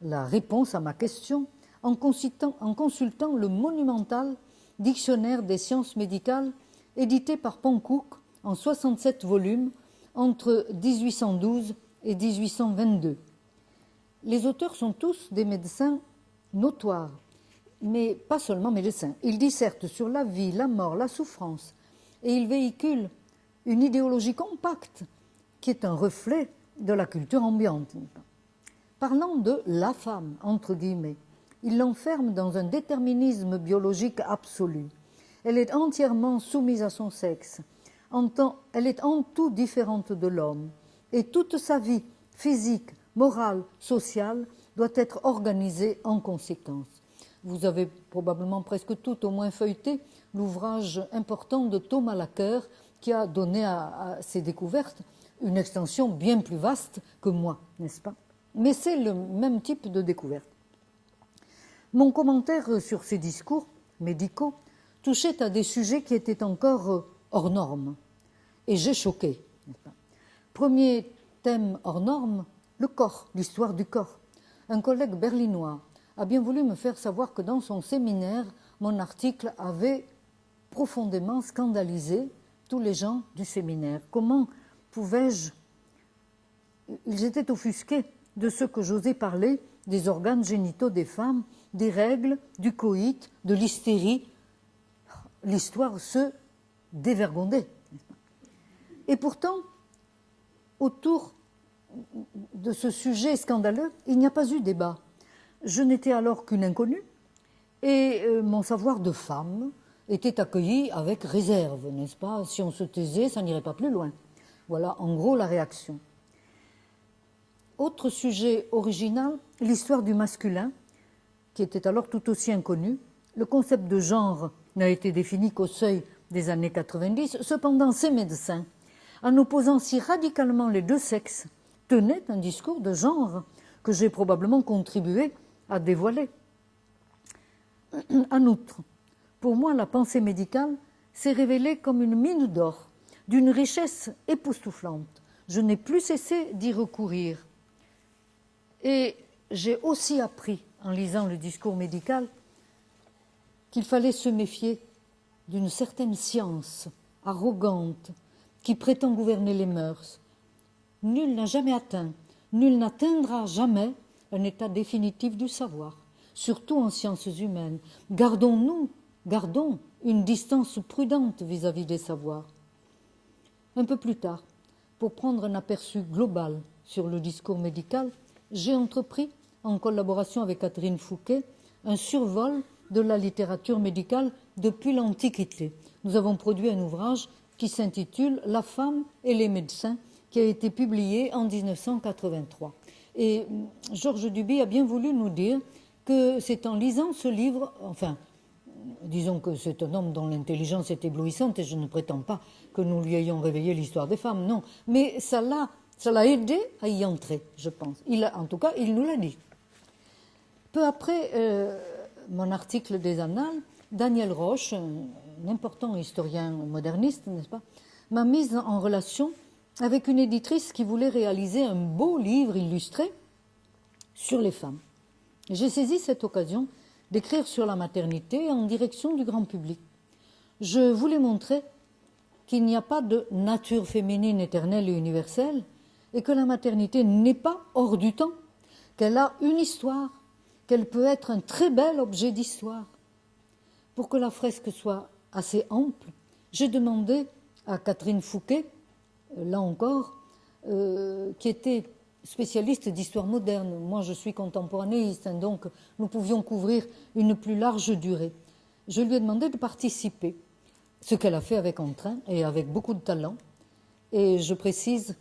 la réponse à ma question en consultant le monumental Dictionnaire des sciences médicales édité par Panckoucke en 67 volumes entre 1812 et 1822. Les auteurs sont tous des médecins notoires, mais pas seulement médecins. Ils dissertent sur la vie, la mort, la souffrance, et ils véhiculent une idéologie compacte qui est un reflet de la culture ambiante. Parlant de la femme, entre guillemets, ils l'enferment dans un déterminisme biologique absolu. Elle est entièrement soumise à son sexe, elle est en tout différente de l'homme, et toute sa vie physique, morale, sociale doit être organisée en conséquence. Vous avez probablement presque tout au moins feuilleté l'ouvrage important de Thomas Laqueur qui a donné à ces découvertes une extension bien plus vaste que moi, n'est-ce pas? Mais c'est le même type de découverte. Mon commentaire sur ces discours médicaux touchait à des sujets qui étaient encore hors normes. Et j'ai choqué, n'est-ce pas? Premier thème hors norme, le corps, l'histoire du corps. Un collègue berlinois a bien voulu me faire savoir que dans son séminaire, mon article avait profondément scandalisé tous les gens du séminaire. Comment pouvais-je... Ils étaient offusqués de ce que j'osais parler des organes génitaux des femmes, des règles, du coït, de l'hystérie. L'histoire se dévergondait. Et pourtant, autour de ce sujet scandaleux, il n'y a pas eu débat. Je n'étais alors qu'une inconnue et mon savoir de femme était accueilli avec réserve, n'est-ce pas? Si on se taisait, ça n'irait pas plus loin. Voilà en gros la réaction. Autre sujet original, l'histoire du masculin, qui était alors tout aussi inconnu. Le concept de genre n'a été défini qu'au seuil des années 90. Cependant, ces médecins, en opposant si radicalement les deux sexes, tenaient un discours de genre que j'ai probablement contribué à dévoiler. En outre, pour moi, la pensée médicale s'est révélée comme une mine d'or, d'une richesse époustouflante. Je n'ai plus cessé d'y recourir. Et j'ai aussi appris, en lisant le discours médical, qu'il fallait se méfier d'une certaine science arrogante qui prétend gouverner les mœurs. Nul n'a jamais atteint, nul n'atteindra jamais un état définitif du savoir, surtout en sciences humaines. Gardons une distance prudente vis-à-vis des savoirs. Un peu plus tard, pour prendre un aperçu global sur le discours médical, j'ai entrepris, en collaboration avec Catherine Fouquet, un survol de la littérature médicale depuis l'Antiquité. Nous avons produit un ouvrage qui s'intitule « La femme et les médecins », qui a été publié en 1983. Et Georges Duby a bien voulu nous dire que c'est en lisant ce livre, enfin, disons que c'est un homme dont l'intelligence est éblouissante et je ne prétends pas que nous lui ayons réveillé l'histoire des femmes, non, mais ça l'a aidé à y entrer, je pense. En tout cas, il nous l'a dit. Peu après mon article des Annales, Daniel Roche, un important historien moderniste, n'est-ce pas, m'a mise en relation avec une éditrice qui voulait réaliser un beau livre illustré sur les femmes. J'ai saisi cette occasion d'écrire sur la maternité en direction du grand public. Je voulais montrer qu'il n'y a pas de nature féminine éternelle et universelle et que la maternité n'est pas hors du temps, qu'elle a une histoire, qu'elle peut être un très bel objet d'histoire. Pour que la fresque soit assez ample, j'ai demandé à Catherine Fouquet, là encore, qui était spécialiste d'histoire moderne. Moi, je suis contemporanéiste, hein, donc nous pouvions couvrir une plus large durée. Je lui ai demandé de participer, ce qu'elle a fait avec entrain et avec beaucoup de talent. Et je précise,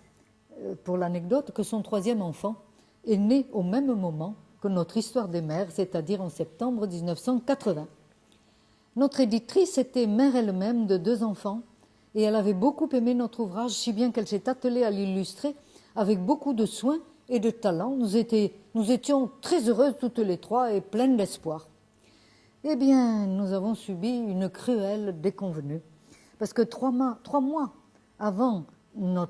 pour l'anecdote, que son troisième enfant est né au même moment que notre histoire des mères, c'est-à-dire en septembre 1980. Notre éditrice était mère elle-même de 2 enfants et elle avait beaucoup aimé notre ouvrage, si bien qu'elle s'est attelée à l'illustrer avec beaucoup de soin et de talent. Nous étions très heureuses toutes les 3 et pleines d'espoir. Eh bien, nous avons subi une cruelle déconvenue, parce que 3 mois avant nous,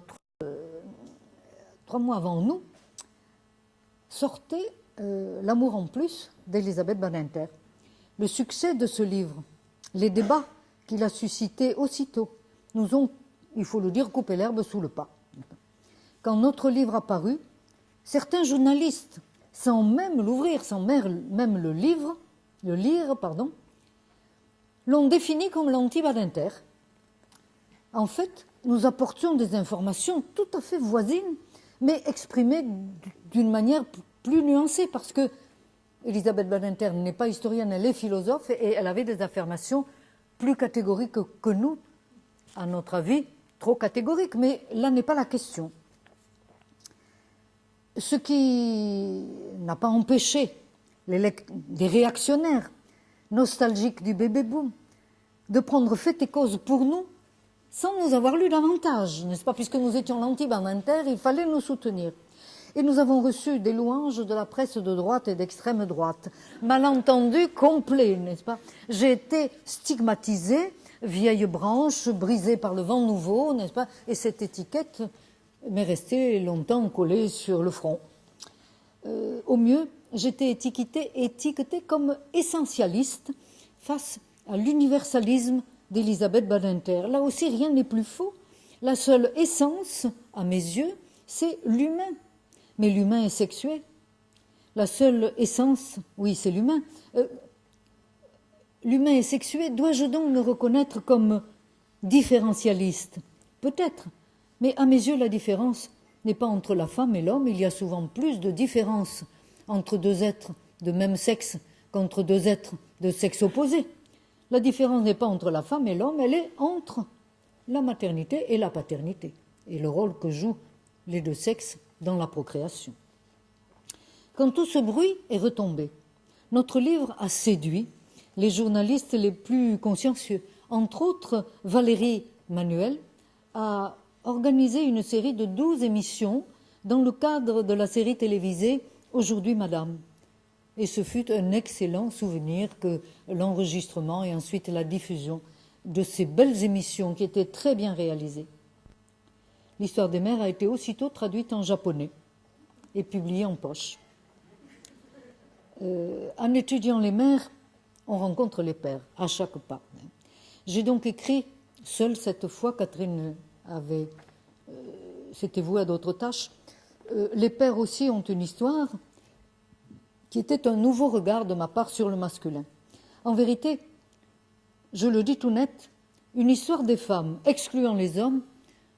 sortait L'amour en plus d'Elisabeth Badinter. Le succès de ce livre, les débats qu'il a suscités aussitôt, nous ont, il faut le dire, coupé l'herbe sous le pas. Quand notre livre a paru, certains journalistes, sans même l'ouvrir, sans même le lire, l'ont défini comme l'anti-Badinter. En fait, nous apportions des informations tout à fait voisines, mais exprimées d'une manière plus nuancée, parce que Elisabeth Badinter n'est pas historienne, elle est philosophe, et elle avait des affirmations plus catégoriques que nous, à notre avis, trop catégoriques, mais là n'est pas la question. Ce qui n'a pas empêché des réactionnaires nostalgiques du bébé-boom de prendre fait et cause pour nous sans nous avoir lu davantage, n'est-ce pas? Puisque nous étions l'anti-Badinter, il fallait nous soutenir. Et nous avons reçu des louanges de la presse de droite et d'extrême droite. Malentendu complet, n'est-ce pas? J'ai été stigmatisée, vieille branche, brisée par le vent nouveau, n'est-ce pas? Et cette étiquette m'est restée longtemps collée sur le front. Au mieux, j'étais étiquetée comme essentialiste face à l'universalisme d'Elisabeth Badinter. Là aussi, rien n'est plus faux. La seule essence, à mes yeux, c'est l'humain. Mais l'humain est sexué. La seule essence, oui, c'est l'humain. L'humain est sexué. Dois-je donc me reconnaître comme différentialiste? Peut-être. Mais à mes yeux, la différence n'est pas entre la femme et l'homme. Il y a souvent plus de différence entre 2 êtres de même sexe qu'entre 2 êtres de sexe opposé. La différence n'est pas entre la femme et l'homme, elle est entre la maternité et la paternité, et le rôle que jouent les 2 sexes dans la procréation. Quand tout ce bruit est retombé, notre livre a séduit les journalistes les plus consciencieux. Entre autres, Valérie Manuel a organisé une série de 12 émissions dans le cadre de la série télévisée « Aujourd'hui, Madame ». Et ce fut un excellent souvenir que l'enregistrement et ensuite la diffusion de ces belles émissions qui étaient très bien réalisées. L'histoire des mères a été aussitôt traduite en japonais et publiée en poche. En étudiant les mères, on rencontre les pères à chaque pas. J'ai donc écrit, seule cette fois, Catherine s'était voué à d'autres tâches. Les pères aussi ont une histoire qui était un nouveau regard de ma part sur le masculin. En vérité, je le dis tout net, une histoire des femmes excluant les hommes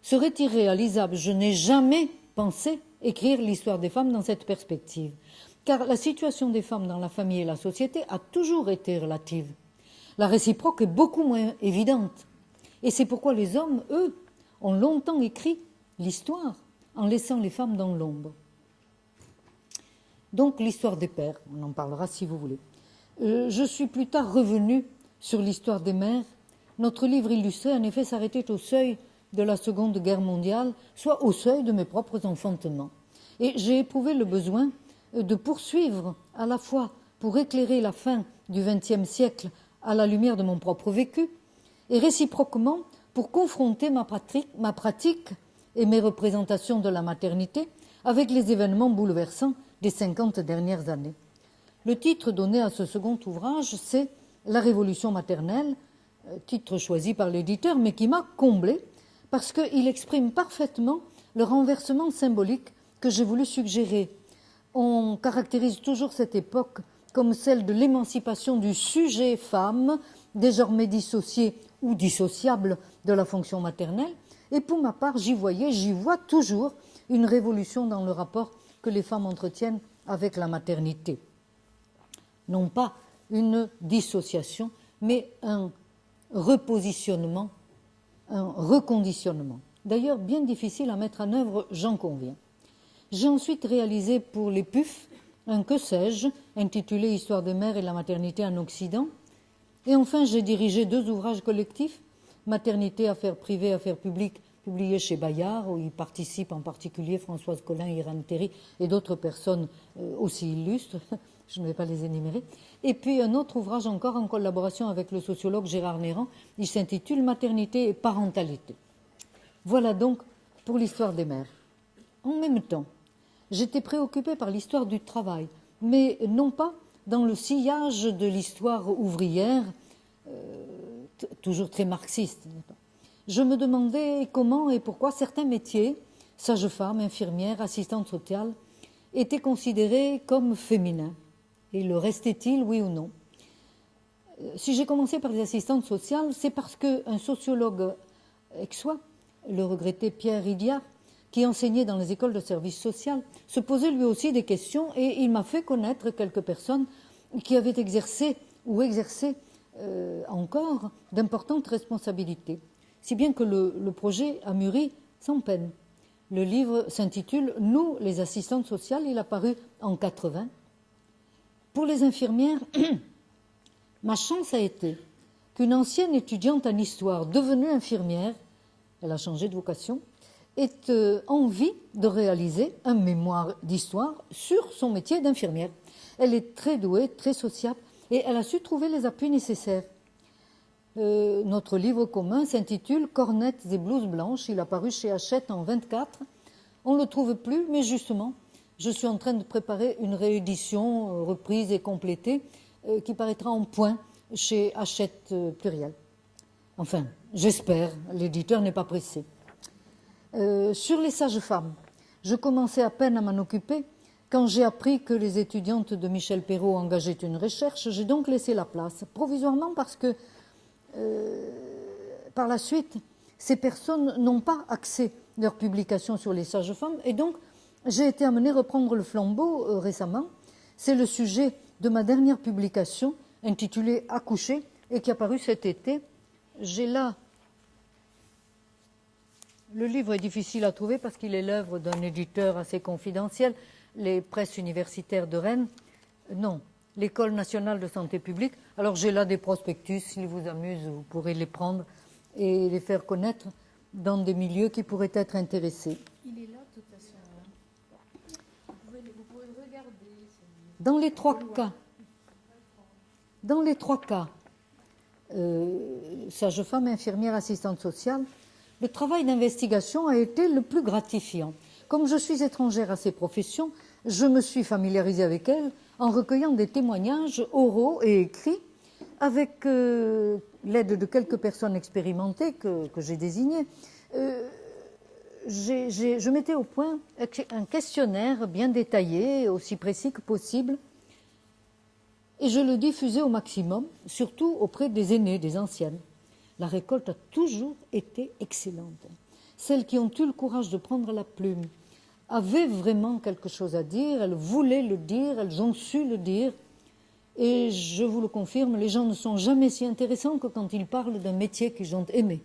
serait irréalisable. Je n'ai jamais pensé écrire l'histoire des femmes dans cette perspective, car la situation des femmes dans la famille et la société a toujours été relative. La réciproque est beaucoup moins évidente. Et c'est pourquoi les hommes, eux, ont longtemps écrit l'histoire en laissant les femmes dans l'ombre. Donc l'histoire des pères, on en parlera si vous voulez. Je suis plus tard revenue sur l'histoire des mères. Notre livre illustré, en effet, s'arrêtait au seuil de la Seconde Guerre mondiale, soit au seuil de mes propres enfantements. Et j'ai éprouvé le besoin de poursuivre, à la fois pour éclairer la fin du XXe siècle à la lumière de mon propre vécu, et réciproquement pour confronter ma pratique et mes représentations de la maternité avec les événements bouleversants des 50 dernières années. Le titre donné à ce second ouvrage, c'est « La révolution maternelle », titre choisi par l'éditeur, mais qui m'a comblé parce qu'il exprime parfaitement le renversement symbolique que j'ai voulu suggérer. On caractérise toujours cette époque comme celle de l'émancipation du sujet femme, désormais dissocié ou dissociable de la fonction maternelle. Et pour ma part, j'y vois toujours une révolution dans le rapport que les femmes entretiennent avec la maternité. Non pas une dissociation, mais un repositionnement, un reconditionnement. D'ailleurs, bien difficile à mettre en œuvre, j'en conviens. J'ai ensuite réalisé pour les PUF un que sais-je, intitulé « Histoire des mères et la maternité en Occident ». Et enfin, j'ai dirigé 2 ouvrages collectifs, « Maternité, affaires privées, affaires publiques », publié chez Bayard, où y participent en particulier Françoise Collin, Irène Théry et d'autres personnes aussi illustres, je ne vais pas les énumérer. Et puis un autre ouvrage encore en collaboration avec le sociologue Gérard Néran, il s'intitule « Maternité et parentalité ». Voilà donc pour l'histoire des mères. En même temps, j'étais préoccupée par l'histoire du travail, mais non pas dans le sillage de l'histoire ouvrière, toujours très marxiste. Je me demandais comment et pourquoi certains métiers, sage-femme, infirmière, assistante sociale, étaient considérés comme féminins. Et le restait-il, oui ou non? Si j'ai commencé par les assistantes sociales, c'est parce qu'un sociologue aixois, le regretté Pierre Idiat, qui enseignait dans les écoles de service social, se posait lui aussi des questions et il m'a fait connaître quelques personnes qui avaient exercé ou exerçaient encore d'importantes responsabilités. Si bien que le projet a mûri sans peine. Le livre s'intitule « Nous, les assistantes sociales », il a paru en 80. Pour les infirmières, ma chance a été qu'une ancienne étudiante en histoire devenue infirmière, elle a changé de vocation, ait envie de réaliser un mémoire d'histoire sur son métier d'infirmière. Elle est très douée, très sociable, et elle a su trouver les appuis nécessaires. Notre livre commun s'intitule « Cornettes et blouses blanches ». Il a paru chez Hachette en 24. On ne le trouve plus, mais justement, je suis en train de préparer une réédition reprise et complétée qui paraîtra en point chez Hachette Pluriel. Enfin, j'espère, l'éditeur n'est pas pressé. Sur les sages-femmes, je commençais à peine à m'en occuper. Quand j'ai appris que les étudiantes de Michel Perrault engageaient une recherche, j'ai donc laissé la place, provisoirement parce que par la suite, ces personnes n'ont pas axé leur publication sur les sages-femmes et donc j'ai été amenée à reprendre le flambeau récemment. C'est le sujet de ma dernière publication intitulée « Accoucher » et qui a paru cet été. J'ai là... Le livre est difficile à trouver parce qu'il est l'œuvre d'un éditeur assez confidentiel, les presses universitaires de Rennes. Non, l'École nationale de santé publique. Alors j'ai là des prospectus, s'ils vous amusent, vous pourrez les prendre et les faire connaître dans des milieux qui pourraient être intéressés. Il est là, de toute façon. Vous pouvez le regarder. Dans les trois cas, sage-femme, infirmière, assistante sociale, le travail d'investigation a été le plus gratifiant. Comme je suis étrangère à ces professions, je me suis familiarisée avec elles en recueillant des témoignages oraux et écrits avec l'aide de quelques personnes expérimentées que j'ai désignées, je mettais au point un questionnaire bien détaillé, aussi précis que possible, et je le diffusais au maximum, surtout auprès des aînés, des anciennes. La récolte a toujours été excellente. Celles qui ont eu le courage de prendre la plume avaient vraiment quelque chose à dire, elles voulaient le dire, elles ont su le dire, et je vous le confirme, les gens ne sont jamais si intéressants que quand ils parlent d'un métier qu'ils ont aimé.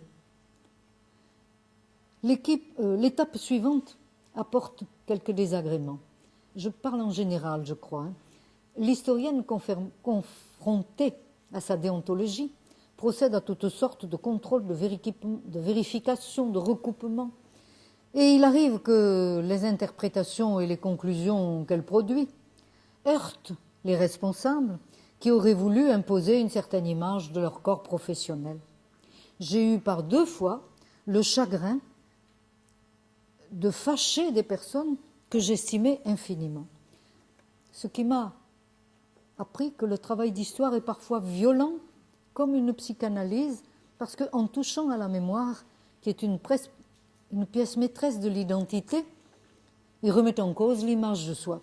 L'étape suivante apporte quelques désagréments. Je parle en général, je crois. L'historienne confrontée à sa déontologie procède à toutes sortes de contrôles, de vérifications, de recoupements. Et il arrive que les interprétations et les conclusions qu'elle produit heurtent les responsables qui auraient voulu imposer une certaine image de leur corps professionnel. J'ai eu par 2 fois le chagrin de fâcher des personnes que j'estimais infiniment. Ce qui m'a appris que le travail d'histoire est parfois violent, comme une psychanalyse, parce qu'en touchant à la mémoire, qui est une pièce maîtresse de l'identité, il remet en cause l'image de soi.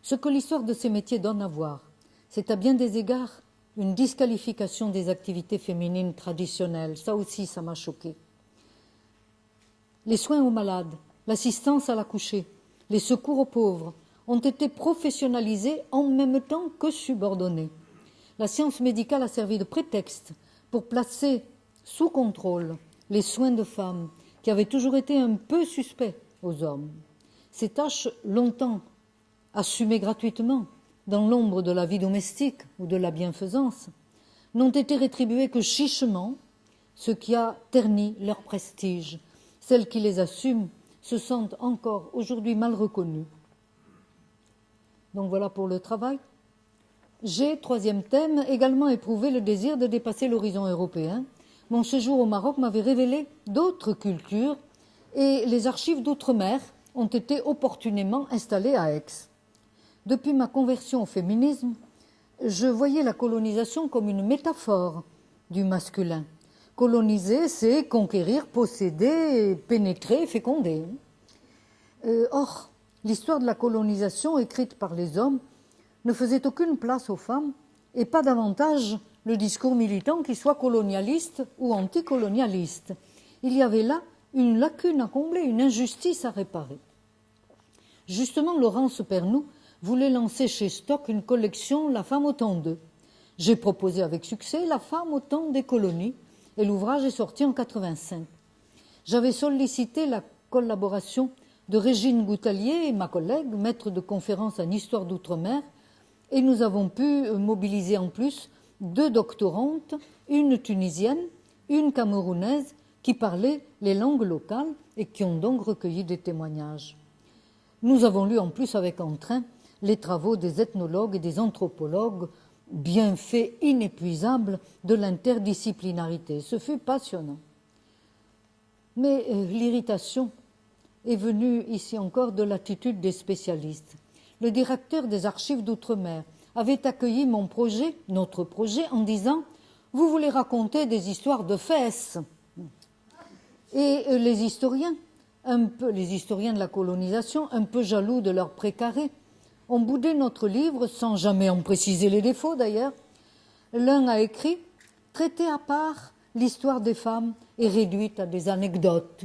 Ce que l'histoire de ces métiers donne à voir, c'est à bien des égards une disqualification des activités féminines traditionnelles. Ça aussi, ça m'a choquée. Les soins aux malades, l'assistance à l'accoucher, les secours aux pauvres ont été professionnalisés en même temps que subordonnés. La science médicale a servi de prétexte pour placer sous contrôle les soins de femmes qui avaient toujours été un peu suspects aux hommes. Ces tâches, longtemps assumées gratuitement dans l'ombre de la vie domestique ou de la bienfaisance, n'ont été rétribuées que chichement, ce qui a terni leur prestige. Celles qui les assument se sentent encore aujourd'hui mal reconnues. Donc voilà pour le travail. J'ai, 3e thème, également éprouvé le désir de dépasser l'horizon européen. Mon séjour au Maroc m'avait révélé d'autres cultures et les archives d'outre-mer ont été opportunément installées à Aix. Depuis ma conversion au féminisme, je voyais la colonisation comme une métaphore du masculin. Coloniser, c'est conquérir, posséder, pénétrer, féconder. Or, l'histoire de la colonisation écrite par les hommes ne faisait aucune place aux femmes et pas davantage le discours militant qui soit colonialiste ou anticolonialiste. Il y avait là une lacune à combler, une injustice à réparer. Justement, Laurence Pernoud voulait lancer chez Stock une collection « La femme au temps d'eux ». J'ai proposé avec succès « La femme au temps des colonies » et l'ouvrage est sorti en 1985. J'avais sollicité la collaboration de Régine Goutalier, ma collègue, maître de conférences en histoire d'outre-mer, et nous avons pu mobiliser en plus 2 doctorantes, une tunisienne, une camerounaise, qui parlaient les langues locales et qui ont donc recueilli des témoignages. Nous avons lu en plus avec entrain les travaux des ethnologues et des anthropologues, bienfaits inépuisables de l'interdisciplinarité. Ce fut passionnant. Mais l'irritation est venue ici encore de l'attitude des spécialistes. Le directeur des archives d'outre-mer avait accueilli mon projet, notre projet, en disant « Vous voulez raconter des histoires de fesses ?» Et les historiens de la colonisation, un peu jaloux de leur précaré, ont boudé notre livre, sans jamais en préciser les défauts d'ailleurs. L'un a écrit « Traiter à part l'histoire des femmes est réduite à des anecdotes ».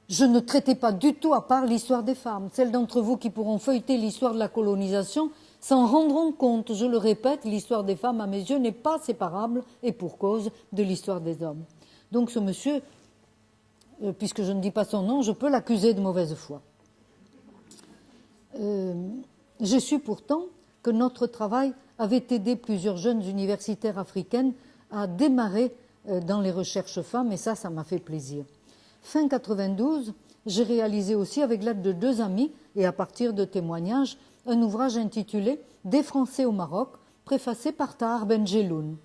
Je ne traitais pas du tout à part l'histoire des femmes. Celles d'entre vous qui pourront feuilleter l'histoire de la colonisation s'en rendront compte. Je le répète, l'histoire des femmes, à mes yeux, n'est pas séparable, et pour cause, de l'histoire des hommes. Donc ce monsieur, puisque je ne dis pas son nom, je peux l'accuser de mauvaise foi. J'ai su pourtant que notre travail avait aidé plusieurs jeunes universitaires africaines à démarrer dans les recherches femmes, et ça m'a fait plaisir. Fin 92, j'ai réalisé aussi, avec l'aide de 2 amis et à partir de témoignages, un ouvrage intitulé « Des Français au Maroc », préfacé par Tahar Benjeloun.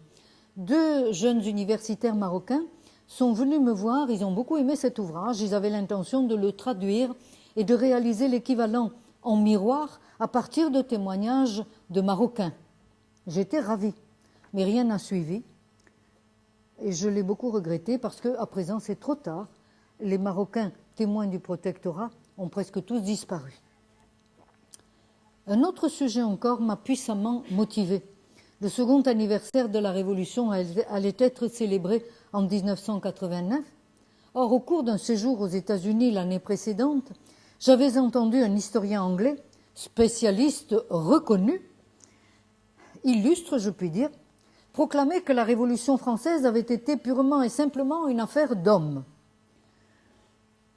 2 jeunes universitaires marocains sont venus me voir, ils ont beaucoup aimé cet ouvrage, ils avaient l'intention de le traduire et de réaliser l'équivalent en miroir à partir de témoignages de Marocains. J'étais ravie, mais rien n'a suivi. Et je l'ai beaucoup regretté parce qu'à présent, c'est trop tard. Les Marocains témoins du protectorat ont presque tous disparu. Un autre sujet encore m'a puissamment motivé. Le second anniversaire de la Révolution allait être célébré en 1989. Or, au cours d'un séjour aux États-Unis l'année précédente, j'avais entendu un historien anglais, spécialiste reconnu, illustre, je puis dire, proclamer que la Révolution française avait été purement et simplement une affaire d'hommes.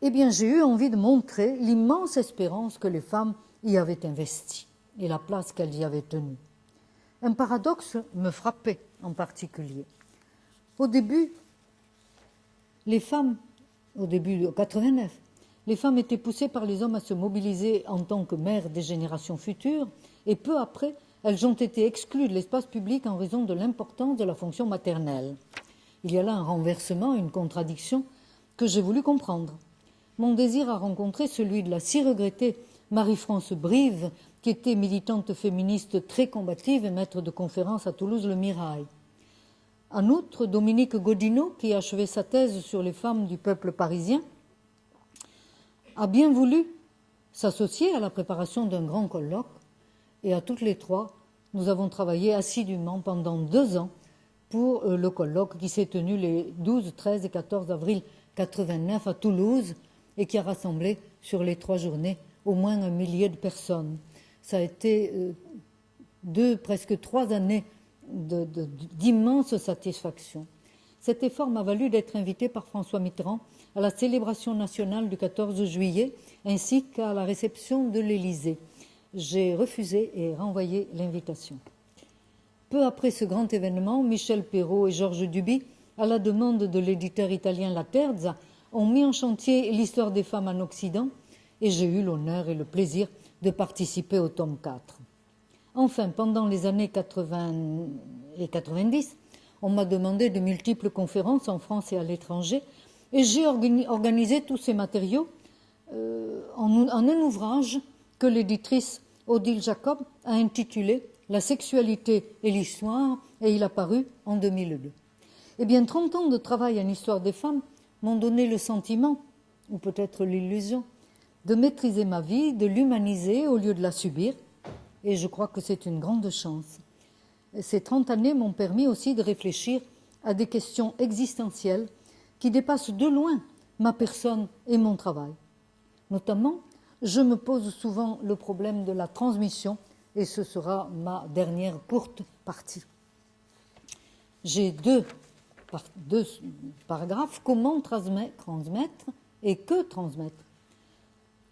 Eh bien, j'ai eu envie de montrer l'immense espérance que les femmes y avaient investie et la place qu'elles y avaient tenue. Un paradoxe me frappait en particulier. Au début de 89, les femmes étaient poussées par les hommes à se mobiliser en tant que mères des générations futures, et peu après, elles ont été exclues de l'espace public en raison de l'importance de la fonction maternelle. Il y a là un renversement, une contradiction que j'ai voulu comprendre. Mon désir a rencontré celui de la si regrettée Marie-France Brive, qui était militante féministe très combative et maître de conférences à Toulouse-Le Mirail. En outre, Dominique Godineau, qui a achevé sa thèse sur les femmes du peuple parisien, a bien voulu s'associer à la préparation d'un grand colloque, et à toutes les trois, nous avons travaillé assidûment pendant 2 ans pour le colloque qui s'est tenu les 12, 13 et 14 avril 89 à Toulouse et qui a rassemblé sur les 3 journées au moins 1 millier de personnes. Ça a été presque 3 années d'immense satisfaction. Cet effort m'a valu d'être invité par François Mitterrand à la célébration nationale du 14 juillet ainsi qu'à la réception de l'Élysée. J'ai refusé et renvoyé l'invitation. Peu après ce grand événement, Michel Perrault et Georges Duby, à la demande de l'éditeur italien La Terza, ont mis en chantier l'histoire des femmes en Occident et j'ai eu l'honneur et le plaisir de participer au tome 4. Enfin, pendant les années 80 et 90, on m'a demandé de multiples conférences en France et à l'étranger et j'ai organisé tous ces matériaux en un ouvrage que l'éditrice Odile Jacob a intitulé « La sexualité et l'histoire » et il a paru en 2002. Eh bien, 30 ans de travail en histoire des femmes m'ont donné le sentiment, ou peut-être l'illusion, de maîtriser ma vie, de l'humaniser au lieu de la subir, et je crois que c'est une grande chance. Ces 30 années m'ont permis aussi de réfléchir à des questions existentielles qui dépassent de loin ma personne et mon travail. Notamment, je me pose souvent le problème de la transmission, et ce sera ma dernière courte partie. J'ai deux paragraphes, comment transmettre et que transmettre.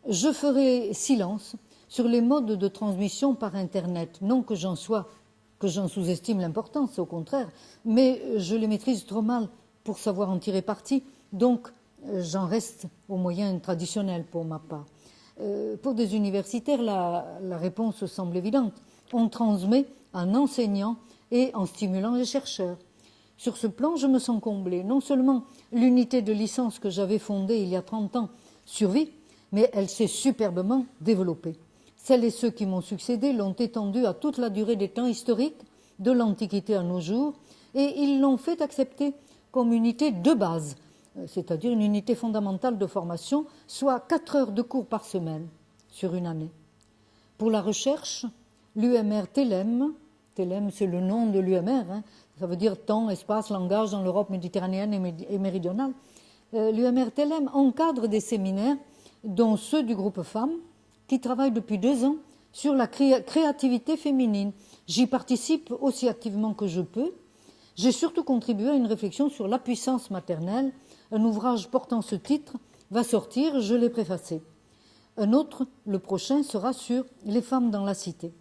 Je ferai silence sur les modes de transmission par Internet, non que j'en sous-estime l'importance, au contraire, mais je les maîtrise trop mal pour savoir en tirer parti, donc j'en reste aux moyens traditionnels pour ma part. Pour des universitaires, la réponse semble évidente. On transmet en enseignant et en stimulant les chercheurs. Sur ce plan, je me sens comblée. Non seulement l'unité de licence que j'avais fondée il y a 30 ans survit, mais elle s'est superbement développée. Celles et ceux qui m'ont succédé l'ont étendue à toute la durée des temps historiques, de l'Antiquité à nos jours, et ils l'ont fait accepter comme unité de base, c'est-à-dire une unité fondamentale de formation, soit 4 heures de cours par semaine sur une année. Pour la recherche, l'UMR TELEM, c'est le nom de l'UMR, ça veut dire temps, espace, langage dans l'Europe méditerranéenne et méridionale. L'UMR TELEM encadre des séminaires, dont ceux du groupe femmes, qui travaillent depuis 2 ans sur la créativité féminine. J'y participe aussi activement que je peux. J'ai surtout contribué à une réflexion sur la puissance maternelle. Un ouvrage portant ce titre va sortir, je l'ai préfacé. Un autre, le prochain, sera sur les femmes dans la cité.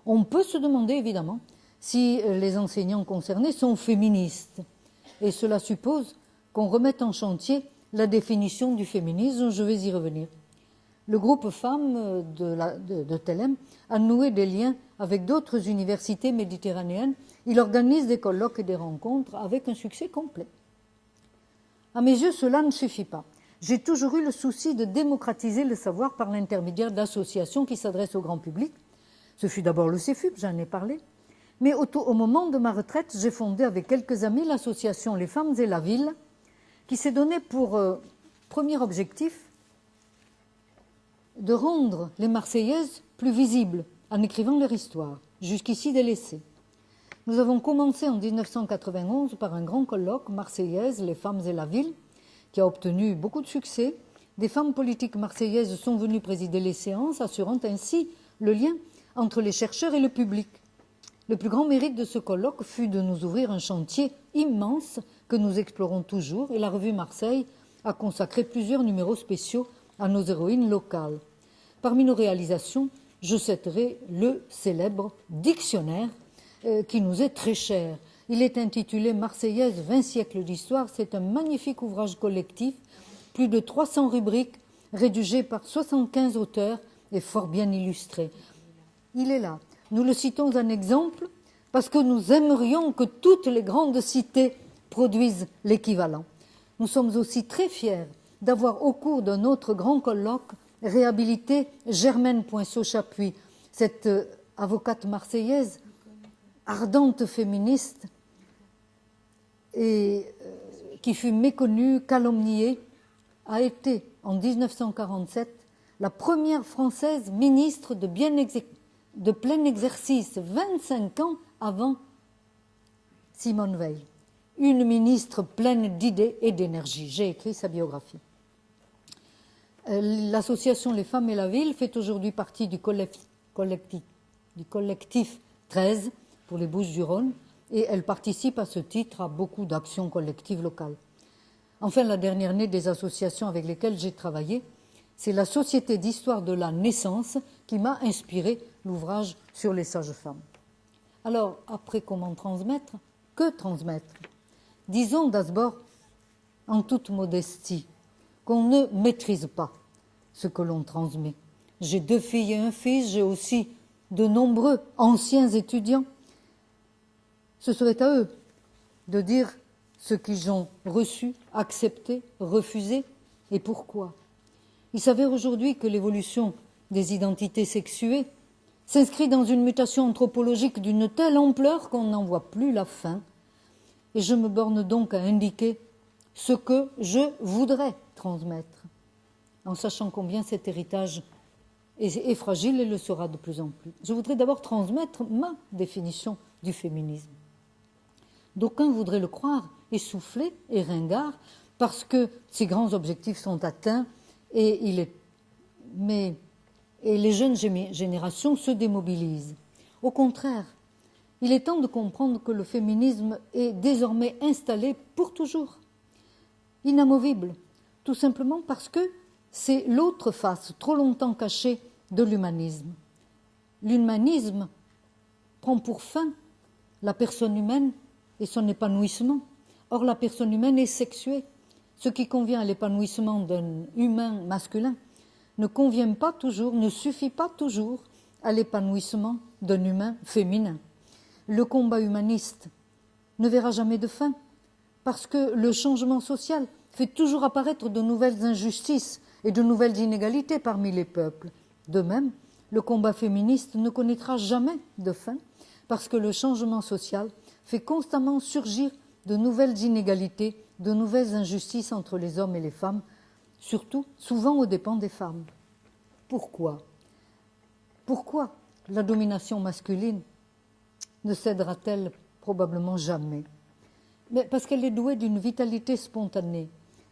On peut se demander, évidemment, si les enseignants concernés sont féministes. Et cela suppose qu'on remette en chantier la définition du féminisme, je vais y revenir. Le groupe femmes de TELEM a noué des liens avec d'autres universités méditerranéennes. Il organise des colloques et des rencontres avec un succès complet. À mes yeux, cela ne suffit pas. J'ai toujours eu le souci de démocratiser le savoir par l'intermédiaire d'associations qui s'adressent au grand public. Ce fut d'abord le CEFUP, j'en ai parlé, Mais au moment de ma retraite, j'ai fondé avec quelques amis l'association Les Femmes et la Ville, qui s'est donné pour premier objectif de rendre les Marseillaises plus visibles en écrivant leur histoire, jusqu'ici délaissée. Nous avons commencé en 1991 par un grand colloque Marseillaise, les femmes et la ville, qui a obtenu beaucoup de succès. Des femmes politiques marseillaises sont venues présider les séances, assurant ainsi le lien entre les chercheurs et le public. Le plus grand mérite de ce colloque fut de nous ouvrir un chantier immense que nous explorons toujours, et la revue Marseille a consacré plusieurs numéros spéciaux à nos héroïnes locales. Parmi nos réalisations, je citerai le célèbre dictionnaire qui nous est très cher. Il est intitulé « Marseillaise, 20 siècles d'histoire ». C'est un magnifique ouvrage collectif, plus de 300 rubriques, rédigé par 75 auteurs et fort bien illustré. Il est là. Nous le citons en exemple parce que nous aimerions que toutes les grandes cités produisent l'équivalent. Nous sommes aussi très fiers d'avoir, au cours d'un autre grand colloque, réhabilité Germaine Poinceau-Chapuis, cette avocate marseillaise, ardente féministe, et qui fut méconnue, calomniée, a été, en 1947, la première Française ministre de plein exercice, 25 ans avant Simone Veil. Une ministre pleine d'idées et d'énergie. J'ai écrit sa biographie. L'association Les Femmes et la Ville fait aujourd'hui partie du collectif 13 pour les Bouches-du-Rhône, et elle participe à ce titre à beaucoup d'actions collectives locales. Enfin, la dernière née des associations avec lesquelles j'ai travaillé, c'est la Société d'histoire de la naissance qui m'a inspiré l'ouvrage sur les sages-femmes. Alors, après, comment transmettre? Que transmettre? Disons d'abord, en toute modestie, qu'on ne maîtrise pas ce que l'on transmet. J'ai 2 filles et un fils, j'ai aussi de nombreux anciens étudiants. Ce serait à eux de dire ce qu'ils ont reçu, accepté, refusé et pourquoi. Il s'avère aujourd'hui que l'évolution des identités sexuées s'inscrit dans une mutation anthropologique d'une telle ampleur qu'on n'en voit plus la fin. Et je me borne donc à indiquer ce que je voudrais transmettre, en sachant combien cet héritage est fragile et le sera de plus en plus. Je voudrais d'abord transmettre ma définition du féminisme. D'aucuns voudraient le croire essoufflé et ringard parce que ces grands objectifs sont atteints et les jeunes générations se démobilisent. Au contraire, il est temps de comprendre que le féminisme est désormais installé pour toujours, inamovible, tout simplement parce que c'est l'autre face, trop longtemps cachée, de l'humanisme. L'humanisme prend pour fin la personne humaine et son épanouissement. Or, la personne humaine est sexuée. Ce qui convient à l'épanouissement d'un humain masculin ne convient pas toujours, ne suffit pas toujours à l'épanouissement d'un humain féminin. Le combat humaniste ne verra jamais de fin parce que le changement social fait toujours apparaître de nouvelles injustices et de nouvelles inégalités parmi les peuples. De même, le combat féministe ne connaîtra jamais de fin parce que le changement social fait constamment surgir de nouvelles inégalités, de nouvelles injustices entre les hommes et les femmes, surtout, souvent aux dépens des femmes. Pourquoi? Pourquoi la domination masculine ne cédera-t-elle probablement jamais? Mais parce qu'elle est douée d'une vitalité spontanée.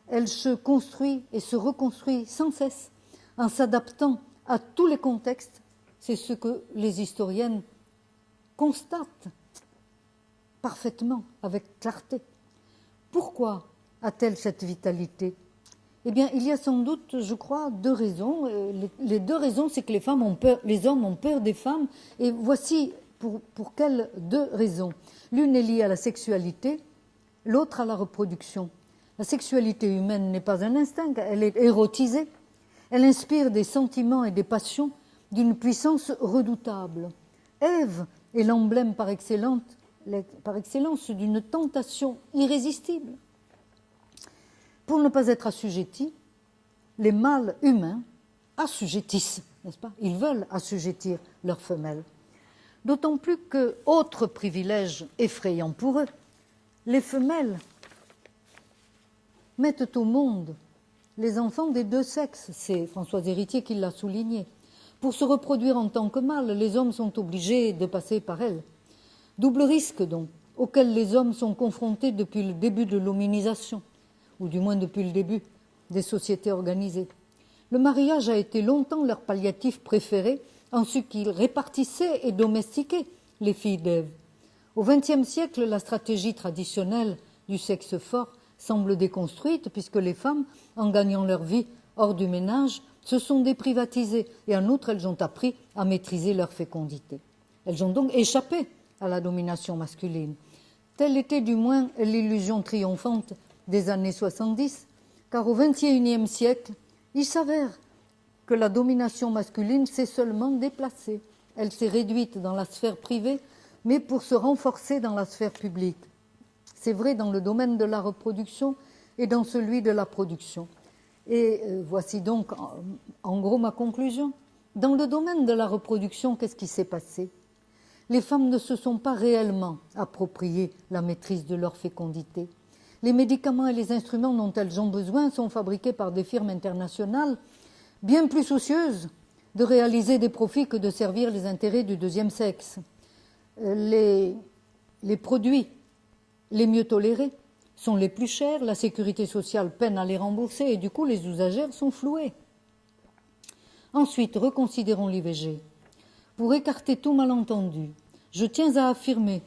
Elle se construit et se reconstruit sans cesse en s'adaptant à tous les contextes. C'est ce que les historiennes constatent parfaitement, avec clarté. Pourquoi a-t-elle cette vitalité? Eh bien, il y a sans doute, je crois, 2 raisons. Les 2 raisons, c'est que les femmes ont peur, les hommes ont peur des femmes. Et voici pour quelles 2 raisons. L'une est liée à la sexualité, l'autre à la reproduction. La sexualité humaine n'est pas un instinct, elle est érotisée. Elle inspire des sentiments et des passions d'une puissance redoutable. Ève est l'emblème par excellence d'une tentation irrésistible. Pour ne pas être assujettis, les mâles humains assujettissent, n'est-ce pas? Ils veulent assujettir leurs femelles. D'autant plus que, autre privilège effrayant pour eux, les femelles mettent au monde les enfants des deux sexes. C'est Françoise Héritier qui l'a souligné. Pour se reproduire en tant que mâles, les hommes sont obligés de passer par elles. Double risque, donc, auquel les hommes sont confrontés depuis le début de l'hominisation, ou du moins depuis le début des sociétés organisées. Le mariage a été longtemps leur palliatif préféré, en ce qu'il répartissait et domestiquait les filles d'Ève. Au XXe siècle, la stratégie traditionnelle du sexe fort semble déconstruite, puisque les femmes, en gagnant leur vie hors du ménage, se sont déprivatisées, et en outre, elles ont appris à maîtriser leur fécondité. Elles ont donc échappé à la domination masculine. Telle était du moins l'illusion triomphante des années 70, car au XXIe siècle, il s'avère que la domination masculine s'est seulement déplacée. Elle s'est réduite dans la sphère privée, mais pour se renforcer dans la sphère publique. C'est vrai dans le domaine de la reproduction et dans celui de la production. Et voici donc en gros ma conclusion. Dans le domaine de la reproduction, qu'est-ce qui s'est passé? Les femmes ne se sont pas réellement appropriées la maîtrise de leur fécondité. Les médicaments et les instruments dont elles ont besoin sont fabriqués par des firmes internationales bien plus soucieuses de réaliser des profits que de servir les intérêts du deuxième sexe. Les produits les mieux tolérés sont les plus chers, la sécurité sociale peine à les rembourser et du coup les usagères sont flouées. Ensuite, reconsidérons l'IVG. Pour écarter tout malentendu, je tiens à affirmer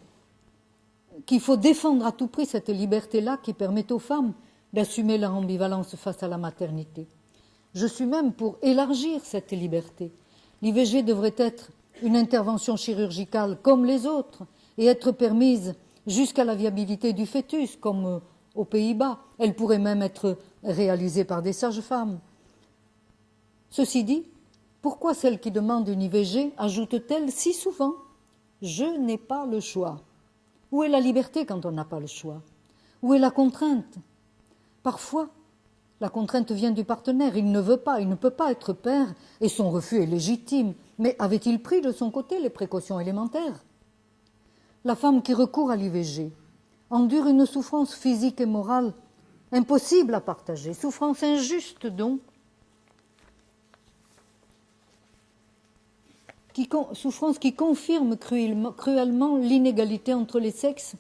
qu'il faut défendre à tout prix cette liberté-là qui permet aux femmes d'assumer leur ambivalence face à la maternité. Je suis même pour élargir cette liberté. L'IVG devrait être une intervention chirurgicale comme les autres et être permise jusqu'à la viabilité du fœtus, comme aux Pays-Bas. Elle pourrait même être réalisée par des sages-femmes. Ceci dit, pourquoi celles qui demandent une IVG ajoutent-elles si souvent « je n'ai pas le choix » ? Où est la liberté quand on n'a pas le choix? Où est la contrainte? Parfois, la contrainte vient du partenaire. Il ne veut pas, il ne peut pas être père et son refus est légitime. Mais avait-il pris de son côté les précautions élémentaires? La femme qui recourt à l'IVG endure une souffrance physique et morale impossible à partager, souffrance injuste donc, souffrance qui confirme cruellement l'inégalité entre les sexes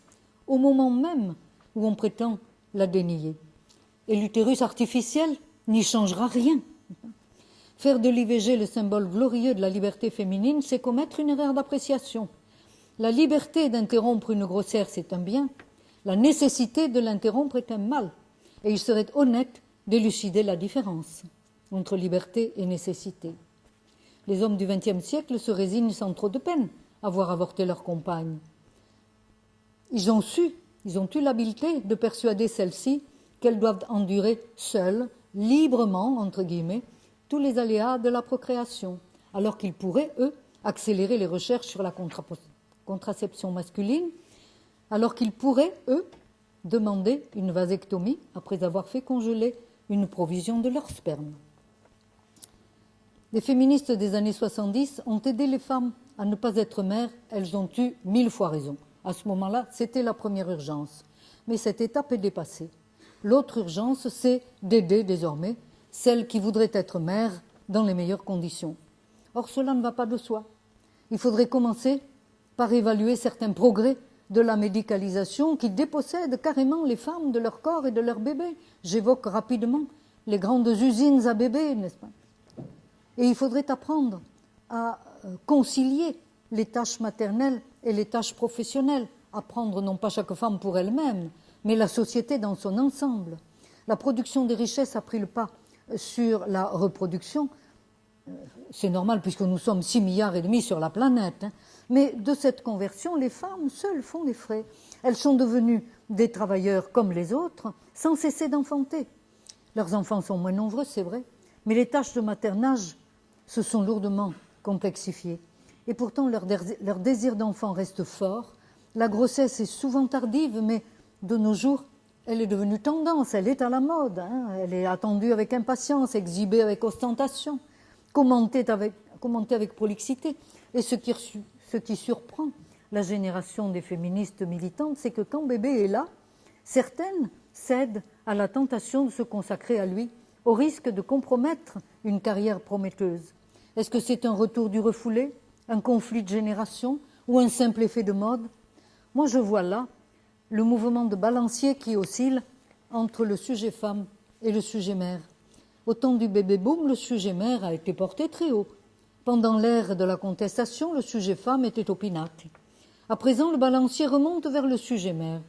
au moment même où on prétend la dénier. Et l'utérus artificiel n'y changera rien. Faire de l'IVG le symbole glorieux de la liberté féminine, c'est commettre une erreur d'appréciation. La liberté d'interrompre une grossesse est un bien, la nécessité de l'interrompre est un mal. Et il serait honnête d'élucider la différence entre liberté et nécessité. Les hommes du XXe siècle se résignent sans trop de peine à voir avorter leur compagne. Ils ont eu l'habileté de persuader celles-ci qu'elles doivent endurer seules, librement, entre guillemets, tous les aléas de la procréation, alors qu'ils pourraient, eux, accélérer les recherches sur la contraception masculine, alors qu'ils pourraient, eux, demander une vasectomie après avoir fait congeler une provision de leur sperme. Les féministes des années 70 ont aidé les femmes à ne pas être mères, elles ont eu 1000 fois raison. À ce moment-là, c'était la première urgence. Mais cette étape est dépassée. L'autre urgence, c'est d'aider désormais celles qui voudraient être mères dans les meilleures conditions. Or, cela ne va pas de soi. Il faudrait commencer par évaluer certains progrès de la médicalisation qui dépossèdent carrément les femmes de leur corps et de leurs bébés. J'évoque rapidement les grandes usines à bébés, n'est-ce pas? Et il faudrait apprendre à concilier les tâches maternelles et les tâches professionnelles. Apprendre non pas chaque femme pour elle-même, mais la société dans son ensemble. La production des richesses a pris le pas sur la reproduction. C'est normal puisque nous sommes 6,5 milliards sur la planète. Mais de cette conversion, les femmes seules font les frais. Elles sont devenues des travailleurs comme les autres, sans cesser d'enfanter. Leurs enfants sont moins nombreux, c'est vrai, mais les tâches de maternage se sont lourdement complexifiées. Et pourtant, leur désir d'enfant reste fort. La grossesse est souvent tardive, mais de nos jours, elle est devenue tendance, elle est à la mode. Elle est attendue avec impatience, exhibée avec ostentation, commentée avec prolixité. Et ce qui ce qui surprend la génération des féministes militantes, c'est que quand bébé est là, certaines cèdent à la tentation de se consacrer à lui, au risque de compromettre une carrière prometteuse. Est-ce que c'est un retour du refoulé, un conflit de génération ou un simple effet de mode? Moi, je vois là le mouvement de balancier qui oscille entre le sujet femme et le sujet mère. Au temps du bébé-boom, le sujet mère a été porté très haut. Pendant l'ère de la contestation, le sujet femme était au pinacle. À présent, le balancier remonte vers le sujet mère.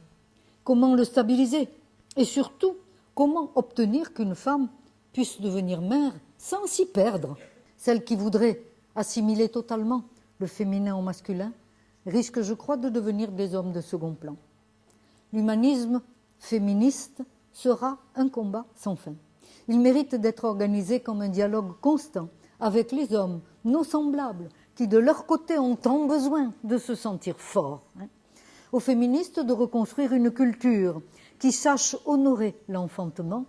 Comment le stabiliser? Et surtout, comment obtenir qu'une femme puisse devenir mère sans s'y perdre? Celle qui voudrait assimiler totalement le féminin au masculin risque, je crois, de devenir des hommes de second plan. L'humanisme féministe sera un combat sans fin. Il mérite d'être organisé comme un dialogue constant avec les hommes, nos semblables, qui de leur côté ont tant besoin de se sentir forts. Aux féministes de reconstruire une culture qui sache honorer l'enfantement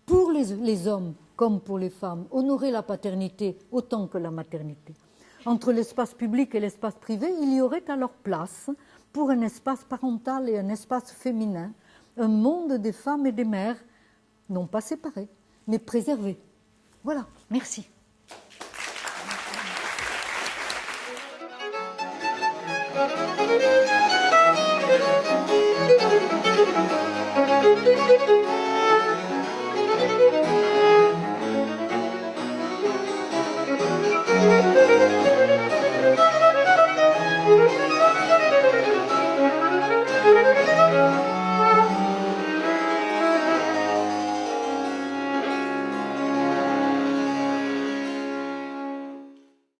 pour les hommes comme pour les femmes, honorer la paternité autant que la maternité. Entre l'espace public et l'espace privé, il y aurait alors place pour un espace parental et un espace féminin, un monde des femmes et des mères, non pas séparés, mais préservés. Voilà, merci.